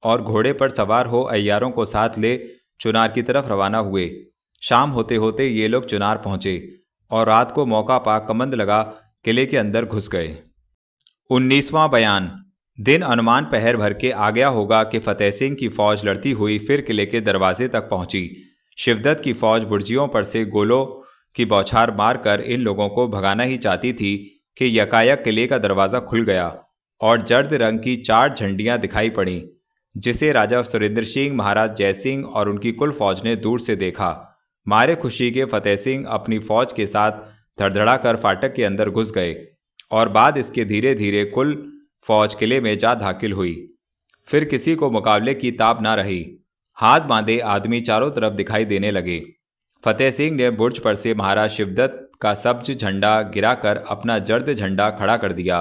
और घोड़े पर सवार हो अय्यारों को साथ ले चुनार की तरफ रवाना हुए। शाम होते होते ये लोग चुनार पहुंचे और रात को मौका पा कमंद लगा किले के अंदर घुस गए। 19वां बयान। दिन अनुमान पहर भर के आ गया होगा कि फतेह सिंह की फौज लड़ती हुई फिर किले के दरवाजे तक पहुंची। शिवदत्त की फौज बुर्जियों पर से गोलों की बौछार मारकर इन लोगों को भगाना ही चाहती थी कि यकायक किले का दरवाज़ा खुल गया और जर्द रंग की 4 झंडियां दिखाई पड़ीं, जिसे राजा सुरेंद्र सिंह, महाराज जयसिंह और उनकी कुल फौज ने दूर से देखा। मारे खुशी के फतेह सिंह अपनी फौज के साथ धड़धड़ा कर फाटक के अंदर घुस गए और बाद इसके धीरे धीरे कुल फौज किले में जा दाखिल हुई। फिर किसी को मुकाबले की ताब ना रही। हाथ बांधे आदमी चारों तरफ दिखाई देने लगे। फतेह सिंह ने बुर्ज पर से महाराज शिवदत्त का सब्ज झंडा गिराकर अपना जर्द झंडा खड़ा कर दिया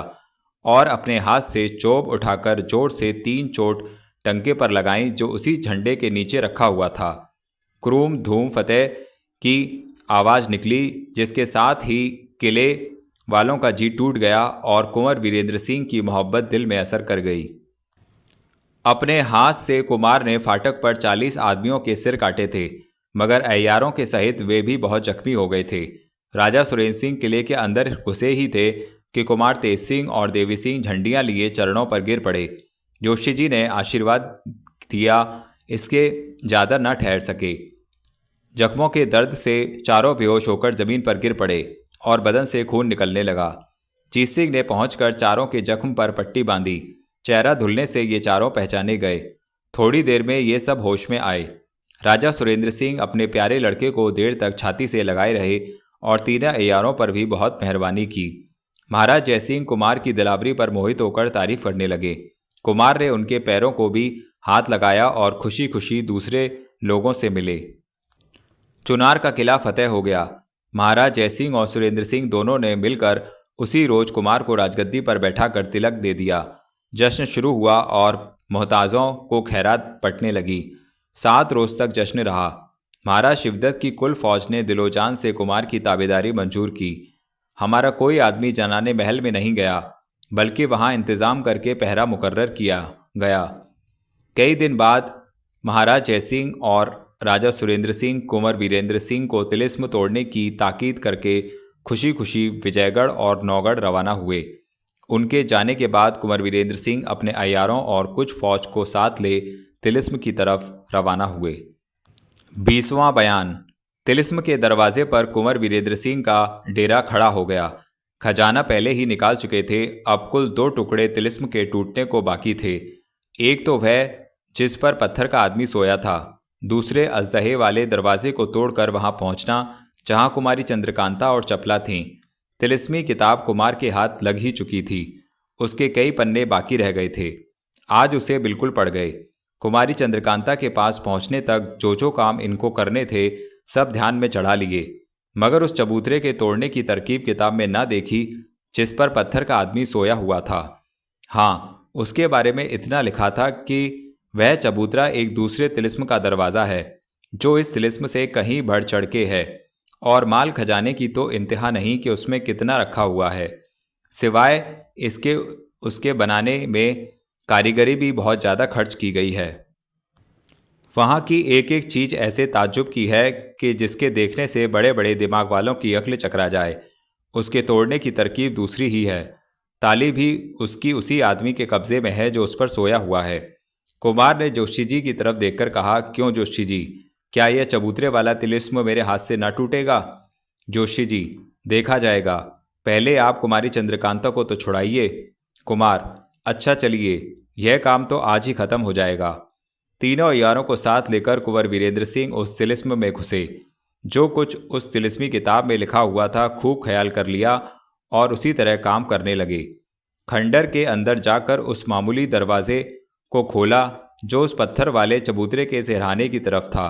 और अपने हाथ से चोब उठाकर जोर से 3 चोट टंके पर लगाई जो उसी झंडे के नीचे रखा हुआ था। क्रूम धूम फतेह की आवाज़ निकली, जिसके साथ ही किले वालों का जी टूट गया और कुंवर वीरेंद्र सिंह की मोहब्बत दिल में असर कर गई। अपने हाथ से कुमार ने फाटक पर 40 आदमियों के सिर काटे थे, मगर अय्यारों के सहित वे भी बहुत जख्मी हो गए थे। राजा सुरेंद्र सिंह किले के अंदर घुसे ही थे कि कुमार तेज सिंह और देवी सिंह झंडियां लिए चरणों पर गिर पड़े। जोशी जी ने आशीर्वाद दिया, इसके ज़्यादा न ठहर सके। जख्मों के दर्द से चारों बेहोश होकर जमीन पर गिर पड़े और बदन से खून निकलने लगा। जीत सिंह ने पहुंचकर चारों के जख्म पर पट्टी बांधी। चेहरा धुलने से ये चारों पहचाने गए। थोड़ी देर में ये सब होश में आए। राजा सुरेंद्र सिंह अपने प्यारे लड़के को देर तक छाती से लगाए रहे और तीनों अय्यारों पर भी बहुत मेहरबानी की। महाराज जयसिंह कुमार की दिलावरी पर मोहित होकर तारीफ करने लगे। कुमार ने उनके पैरों को भी हाथ लगाया और खुशी खुशी दूसरे लोगों से मिले। चुनार का किला फतेह हो गया। महाराज जयसिंह और सुरेंद्र सिंह दोनों ने मिलकर उसी रोज कुमार को राजगद्दी पर बैठाकर तिलक दे दिया। जश्न शुरू हुआ और मोहताजों को खैरात बंटने लगी। 7 रोज तक जश्न रहा। महाराज शिवदत्त की कुल फौज ने दिलोजान से कुमार की ताबेदारी मंजूर की। हमारा कोई आदमी जनाने महल में नहीं गया, बल्कि वहां इंतजाम करके पहरा मुकर्रर किया गया। कई दिन बाद महाराज जयसिंह और राजा सुरेंद्र सिंह कुंवर वीरेंद्र सिंह को तिलिस्म तोड़ने की ताकीद करके खुशी खुशी विजयगढ़ और नौगढ़ रवाना हुए। उनके जाने के बाद कुंवर वीरेंद्र सिंह अपने अय्यारों और कुछ फौज को साथ ले तिलिस्म की तरफ रवाना हुए। 20वां बयान। तिलिस्म के दरवाजे पर कुंवर वीरेंद्र सिंह का डेरा खड़ा हो गया। खजाना पहले ही निकाल चुके थे। अब कुल 2 टुकड़े तिलिस्म के टूटने को बाकी थे। एक तो वह जिस पर पत्थर का आदमी सोया था, दूसरे अजदहे वाले दरवाजे को तोड़कर वहां पहुंचना जहां कुमारी चंद्रकांता और चपला थीं। तिलिस्मी किताब कुमार के हाथ लग ही चुकी थी। उसके कई पन्ने बाकी रह गए थे। आज उसे बिल्कुल पड़ गए। कुमारी चंद्रकांता के पास पहुंचने तक जो जो काम इनको करने थे सब ध्यान में चढ़ा लिए, मगर उस चबूतरे के तोड़ने की तरकीब किताब में न देखी जिस पर पत्थर का आदमी सोया हुआ था। हाँ, उसके बारे में इतना लिखा था कि वह चबूतरा एक दूसरे तिलिस्म का दरवाज़ा है जो इस तिलिस्म से कहीं बढ़ चढ़ के है, और माल खजाने की तो इंतहा नहीं कि उसमें कितना रखा हुआ है। सिवाय इसके उसके बनाने में कारीगरी भी बहुत ज़्यादा खर्च की गई है। वहाँ की एक एक चीज़ ऐसे ताज्जुब की है कि जिसके देखने से बड़े बड़े दिमाग वालों की अक्ल चकरा जाए। उसके तोड़ने की तरकीब दूसरी ही है। ताली भी उसकी उसी आदमी के कब्जे में है जो उस पर सोया हुआ है। कुमार ने जोशी जी की तरफ देखकर कहा, क्यों जोशी जी, क्या यह चबूतरे वाला तिलिस्म मेरे हाथ से न टूटेगा? जोशी जी, देखा जाएगा, पहले आप कुमारी चंद्रकांता को तो छुड़ाइए। कुमार, अच्छा चलिए, यह काम तो आज ही खत्म हो जाएगा। तीनों अय्यारों को साथ लेकर कुंवर वीरेंद्र सिंह उस तिलिस्म में घुसे। जो कुछ उस तिलिस्मी किताब में लिखा हुआ था खूब ख्याल कर लिया और उसी तरह काम करने लगे। खंडर के अंदर जाकर उस मामूली दरवाजे को खोला जो उस पत्थर वाले चबूतरे के सिरहाने की तरफ था।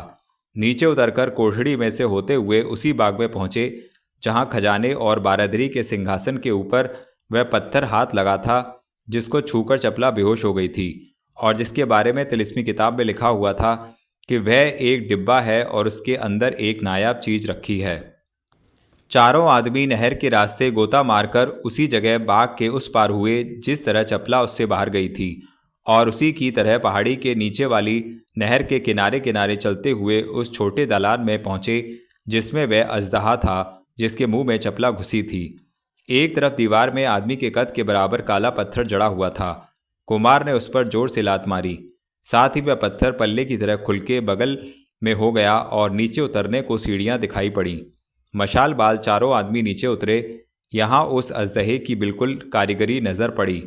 नीचे उतरकर कोठड़ी में से होते हुए उसी बाग में पहुंचे जहां खजाने और बारादरी के सिंहासन के ऊपर वह पत्थर हाथ लगा था जिसको छूकर चपला बेहोश हो गई थी और जिसके बारे में तिलिस्मी किताब में लिखा हुआ था कि वह एक डिब्बा है और उसके अंदर एक नायाब चीज़ रखी है। चारों आदमी नहर के रास्ते गोता मारकर उसी जगह बाग के उस पार हुए जिस तरह चपला उससे बाहर गई थी, और उसी की तरह पहाड़ी के नीचे वाली नहर के किनारे किनारे चलते हुए उस छोटे दालान में पहुंचे जिसमें वह अजदहा था जिसके मुंह में चपला घुसी थी। एक तरफ दीवार में आदमी के कद के बराबर काला पत्थर जड़ा हुआ था। कुमार ने उस पर जोर से लात मारी। साथ ही वह पत्थर पल्ले की तरह खुल के बगल में हो गया और नीचे उतरने को सीढ़ियां दिखाई पड़ी। मशाल बाल चारों आदमी नीचे उतरे। यहाँ उस अजदहे की बिल्कुल कारीगरी नज़र पड़ी।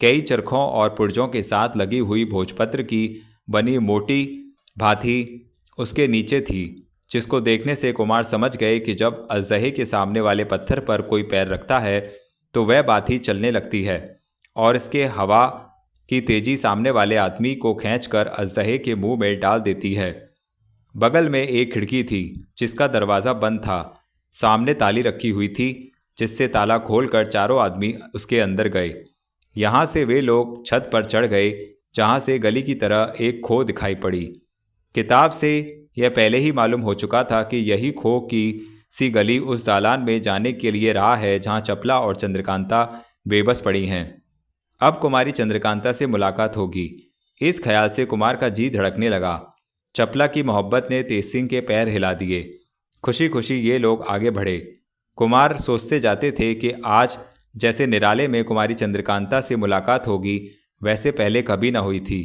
कई चरखों और पुर्जों के साथ लगी हुई भोजपत्र की बनी मोटी भाथी उसके नीचे थी, जिसको देखने से कुमार समझ गए कि जब अजदहे के सामने वाले पत्थर पर कोई पैर रखता है तो वह बाथी चलने लगती है और इसके हवा की तेजी सामने वाले आदमी को खींचकर अजदहे के मुंह में डाल देती है। बगल में एक खिड़की थी जिसका दरवाज़ा बंद था। सामने ताली रखी हुई थी जिससे ताला खोलकर चारों आदमी उसके अंदर गए। यहाँ से वे लोग छत पर चढ़ गए जहाँ से गली की तरह एक खो दिखाई पड़ी। किताब से यह पहले ही मालूम हो चुका था कि यही खो की सी गली उस दालान में जाने के लिए राह है जहाँ चपला और चंद्रकांता बेबस पड़ी हैं। अब कुमारी चंद्रकांता से मुलाकात होगी, इस ख्याल से कुमार का जी धड़कने लगा। चपला की मोहब्बत ने तेज सिंह के पैर हिला दिए। खुशी खुशी ये लोग आगे बढ़े। कुमार सोचते जाते थे कि आज जैसे निराले में कुमारी चंद्रकांता से मुलाकात होगी वैसे पहले कभी न हुई थी।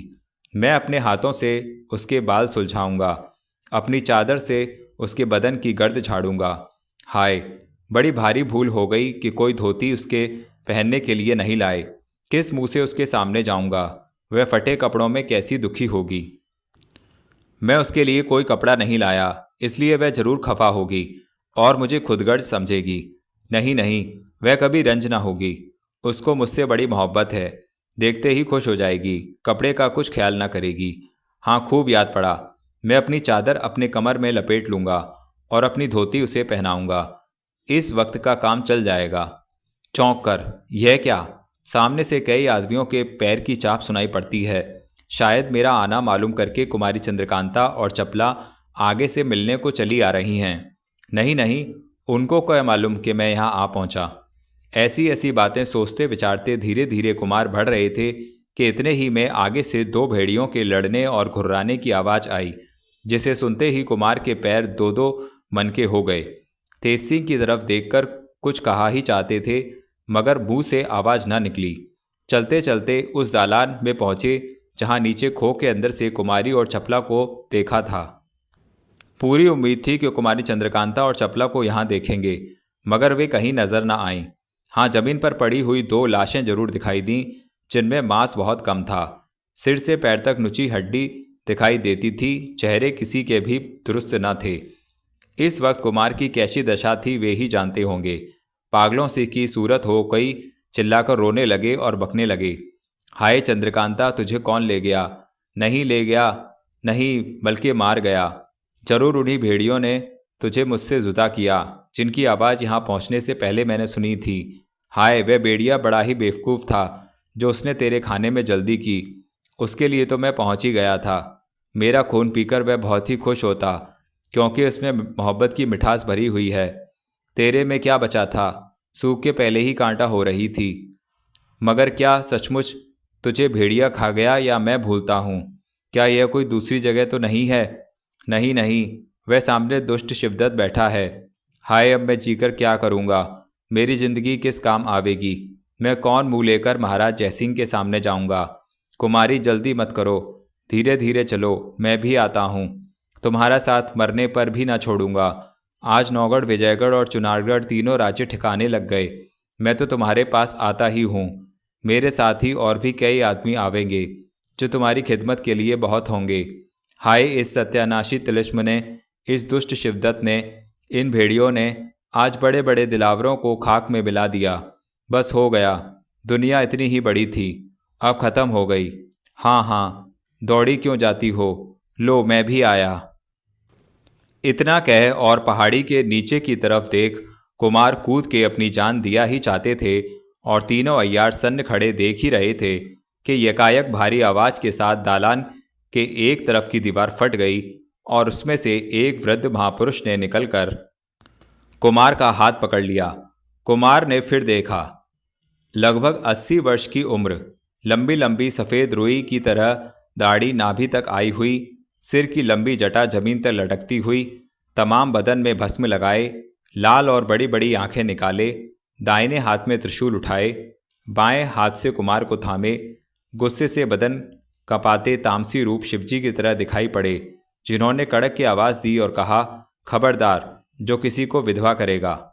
मैं अपने हाथों से उसके बाल सुलझाऊंगा, अपनी चादर से उसके बदन की गर्द झाड़ूंगा। हाय, बड़ी भारी भूल हो गई कि कोई धोती उसके पहनने के लिए नहीं लाए। किस मुंह से उसके सामने जाऊंगा? वह फटे कपड़ों में कैसी दुखी होगी। मैं उसके लिए कोई कपड़ा नहीं लाया, इसलिए वह जरूर खफा होगी और मुझे खुदगर्ज समझेगी। नहीं नहीं, वह कभी रंज ना होगी। उसको मुझसे बड़ी मोहब्बत है। देखते ही खुश हो जाएगी, कपड़े का कुछ ख्याल ना करेगी। हाँ, खूब याद पड़ा। मैं अपनी चादर अपने कमर में लपेट लूँगा और अपनी धोती उसे पहनाऊँगा। इस वक्त का काम चल जाएगा। चौंक कर, यह क्या? सामने से कई आदमियों के पैर की चाप सुनाई पड़ती है। शायद मेरा आना मालूम करके कुमारी चंद्रकांता और चपला आगे से मिलने को चली आ रही हैं। नहीं नहीं, उनको क्या मालूम कि मैं यहाँ आ पहुँचा। ऐसी ऐसी बातें सोचते विचारते धीरे धीरे कुमार बढ़ रहे थे कि इतने ही में आगे से दो भेड़ियों के लड़ने और घुर्राने की आवाज़ आई, जिसे सुनते ही कुमार के पैर दो दो मन के हो गए। तेज सिंह की तरफ देखकर कुछ कहा ही चाहते थे, मगर मुंह से आवाज़ न निकली। चलते चलते उस दालान में पहुँचे जहाँ नीचे खो के अंदर से कुमारी और चपला को देखा था। पूरी उम्मीद थी कि कुमारी चंद्रकांता और चपला को यहाँ देखेंगे, मगर वे कहीं नजर न आईं। हाँ, जमीन पर पड़ी हुई दो लाशें जरूर दिखाई दीं, जिनमें मांस बहुत कम था। सिर से पैर तक नुची हड्डी दिखाई देती थी। चेहरे किसी के भी दुरुस्त न थे। इस वक्त कुमार की कैसी दशा थी वे ही जानते होंगे। पागलों से की सूरत हो गई, चिल्लाकर रोने लगे और बकने लगे। हाय चंद्रकांता, तुझे कौन ले गया? नहीं ले गया, नहीं बल्कि मार गया। जरूर उन्हीं भेड़ियों ने तुझे मुझसे जुदा किया, जिनकी आवाज़ यहाँ पहुँचने से पहले मैंने सुनी थी। हाय, वह भेड़िया बड़ा ही बेवकूफ़ था जो उसने तेरे खाने में जल्दी की। उसके लिए तो मैं पहुँच ही गया था। मेरा खून पीकर वह बहुत ही खुश होता, क्योंकि उसमें मोहब्बत की मिठास भरी हुई है। तेरे में क्या बचा था? सूख के पहले ही कांटा हो रही थी। मगर क्या सचमुच तुझे भेड़िया खा गया या मैं भूलता हूँ? क्या यह कोई दूसरी जगह तो नहीं है? नहीं नहीं, वह सामने दुष्ट शिवदत्त बैठा है। हाय, अब मैं जीकर क्या करूँगा? मेरी जिंदगी किस काम आवेगी? मैं कौन मुँह लेकर महाराज जयसिंह के सामने जाऊँगा? कुमारी, जल्दी मत करो, धीरे धीरे चलो, मैं भी आता हूँ। तुम्हारा साथ मरने पर भी ना छोड़ूंगा। आज नौगढ़, विजयगढ़ और चुनारगढ़ तीनों राज्य ठिकाने लग गए। मैं तो तुम्हारे पास आता ही हूँ। मेरे साथ ही और भी कई आदमी आवेंगे जो तुम्हारी खिदमत के लिए बहुत होंगे। हाय, इस सत्यानाशी तिलिस्म ने, इस दुष्ट शिवदत्त ने, इन भेड़ियों ने आज बड़े बड़े दिलावरों को खाक में मिला दिया। बस हो गया। दुनिया इतनी ही बड़ी थी, अब ख़त्म हो गई। हाँ हाँ, दौड़ी क्यों जाती हो? लो, मैं भी आया। इतना कह और पहाड़ी के नीचे की तरफ देख कुमार कूद के अपनी जान दिया ही चाहते थे, और तीनों अय्यार सन्न खड़े देख ही रहे थे कि यकायक भारी आवाज़ के साथ दालान के एक तरफ की दीवार फट गई और उसमें से एक वृद्ध महापुरुष ने निकलकर कुमार का हाथ पकड़ लिया। कुमार ने फिर देखा। लगभग 80 वर्ष की उम्र, लंबी लंबी सफ़ेद रुई की तरह दाढ़ी नाभि तक आई हुई, सिर की लंबी जटा जमीन तक लटकती हुई, तमाम बदन में भस्म लगाए, लाल और बड़ी बड़ी आंखें निकाले, दाहिने हाथ में त्रिशूल उठाए, बाएं हाथ से कुमार को थामे, गुस्से से बदन कपाते तामसी रूप शिवजी की तरह दिखाई पड़े, जिन्होंने कड़क की आवाज़ दी और कहा, खबरदार, जो किसी को विधवा करेगा।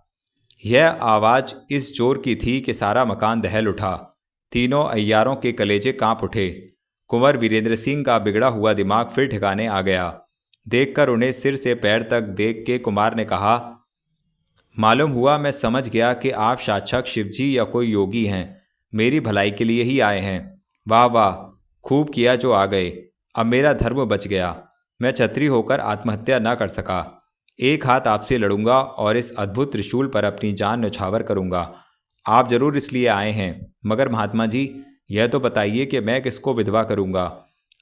यह आवाज़ इस जोर की थी कि सारा मकान दहल उठा। तीनों अय्यारों के कलेजे कांप उठे। कुंवर वीरेंद्र सिंह का बिगड़ा हुआ दिमाग फिर ठिकाने आ गया। देखकर उन्हें सिर से पैर तक देख के कुमार ने कहा, मालूम हुआ, मैं समझ गया कि आप साक्षात शिवजी या कोई योगी हैं, मेरी भलाई के लिए ही आए हैं। वाह वाह, खूब किया जो आ गए। अब मेरा धर्म बच गया। मैं छत्री होकर आत्महत्या न कर सका। एक हाथ आपसे लड़ूंगा और इस अद्भुत त्रिशूल पर अपनी जान न्यौछावर करूंगा। आप जरूर इसलिए आए हैं, मगर महात्मा जी, यह तो बताइए कि मैं किसको विधवा करूंगा?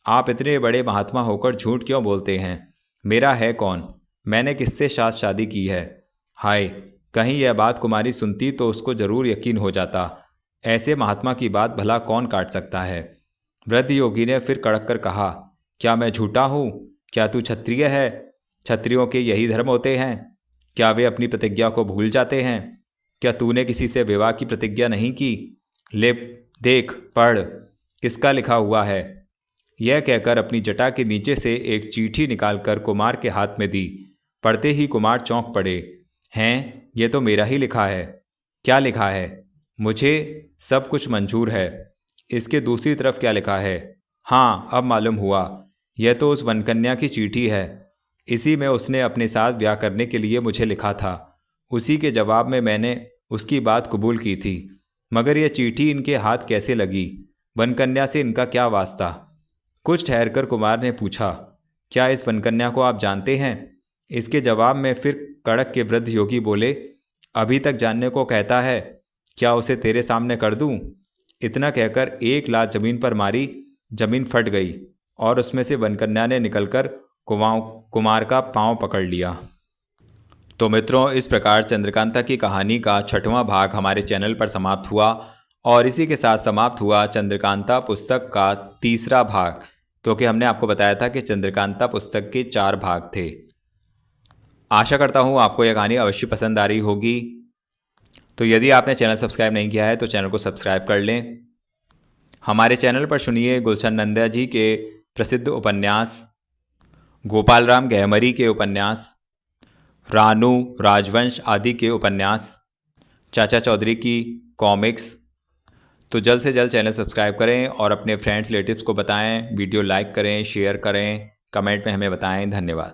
आप इतने बड़े महात्मा होकर झूठ क्यों बोलते हैं? मेरा है कौन? मैंने किससे शादी की है? हाय, कहीं यह बात कुमारी सुनती तो उसको जरूर यकीन हो जाता। ऐसे महात्मा की बात भला कौन काट सकता है? वृद्ध योगी ने फिर कड़क कर कहा, क्या मैं झूठा हूँ? क्या तू क्षत्रिय है? क्षत्रियों के यही धर्म होते हैं। क्या वे अपनी प्रतिज्ञा को भूल जाते हैं? क्या तूने किसी से विवाह की प्रतिज्ञा नहीं की? ले देख, पढ़, किसका लिखा हुआ है। यह कहकर अपनी जटा के नीचे से एक चिट्ठी निकालकर कुमार के हाथ में दी। पढ़ते ही कुमार चौंक पड़े। हैं, ये तो मेरा ही लिखा है। क्या लिखा है? मुझे सब कुछ मंजूर है। इसके दूसरी तरफ क्या लिखा है? हाँ, अब मालूम हुआ। यह तो उस वनकन्या की चिट्ठी है, इसी में उसने अपने साथ ब्याह करने के लिए मुझे लिखा था। उसी के जवाब में मैंने उसकी बात कबूल की थी। मगर यह चिट्ठी इनके हाथ कैसे लगी? वनकन्या से इनका क्या वास्ता? कुछ ठहरकर कुमार ने पूछा, क्या इस वनकन्या को आप जानते हैं? इसके जवाब में फिर कड़क के वृद्ध योगी बोले, अभी तक जानने को कहता है, क्या उसे तेरे सामने कर दूं? इतना कहकर एक लात जमीन पर मारी। जमीन फट गई और उसमें से वनकन्या ने निकलकर कुमार का पांव पकड़ लिया। तो मित्रों, इस प्रकार चंद्रकांता की कहानी का 6वां भाग हमारे चैनल पर समाप्त हुआ और इसी के साथ समाप्त हुआ चंद्रकांता पुस्तक का 3रा भाग, क्योंकि हमने आपको बताया था कि चंद्रकांता पुस्तक के 4 भाग थे। आशा करता हूँ आपको यह कहानी अवश्य पसंद आ रही होगी। तो यदि आपने चैनल सब्सक्राइब नहीं किया है तो चैनल को सब्सक्राइब कर लें। हमारे चैनल पर सुनिए गुलशन नंदा जी के प्रसिद्ध उपन्यास, गोपाल राम गहमरी के उपन्यास, रानू राजवंश आदि के उपन्यास, चाचा चौधरी की कॉमिक्स। तो जल्द से जल्द चैनल सब्सक्राइब करें और अपने फ्रेंड्स रिलेटिव्स को बताएं, वीडियो लाइक करें, शेयर करें, कमेंट में हमें बताएं। धन्यवाद।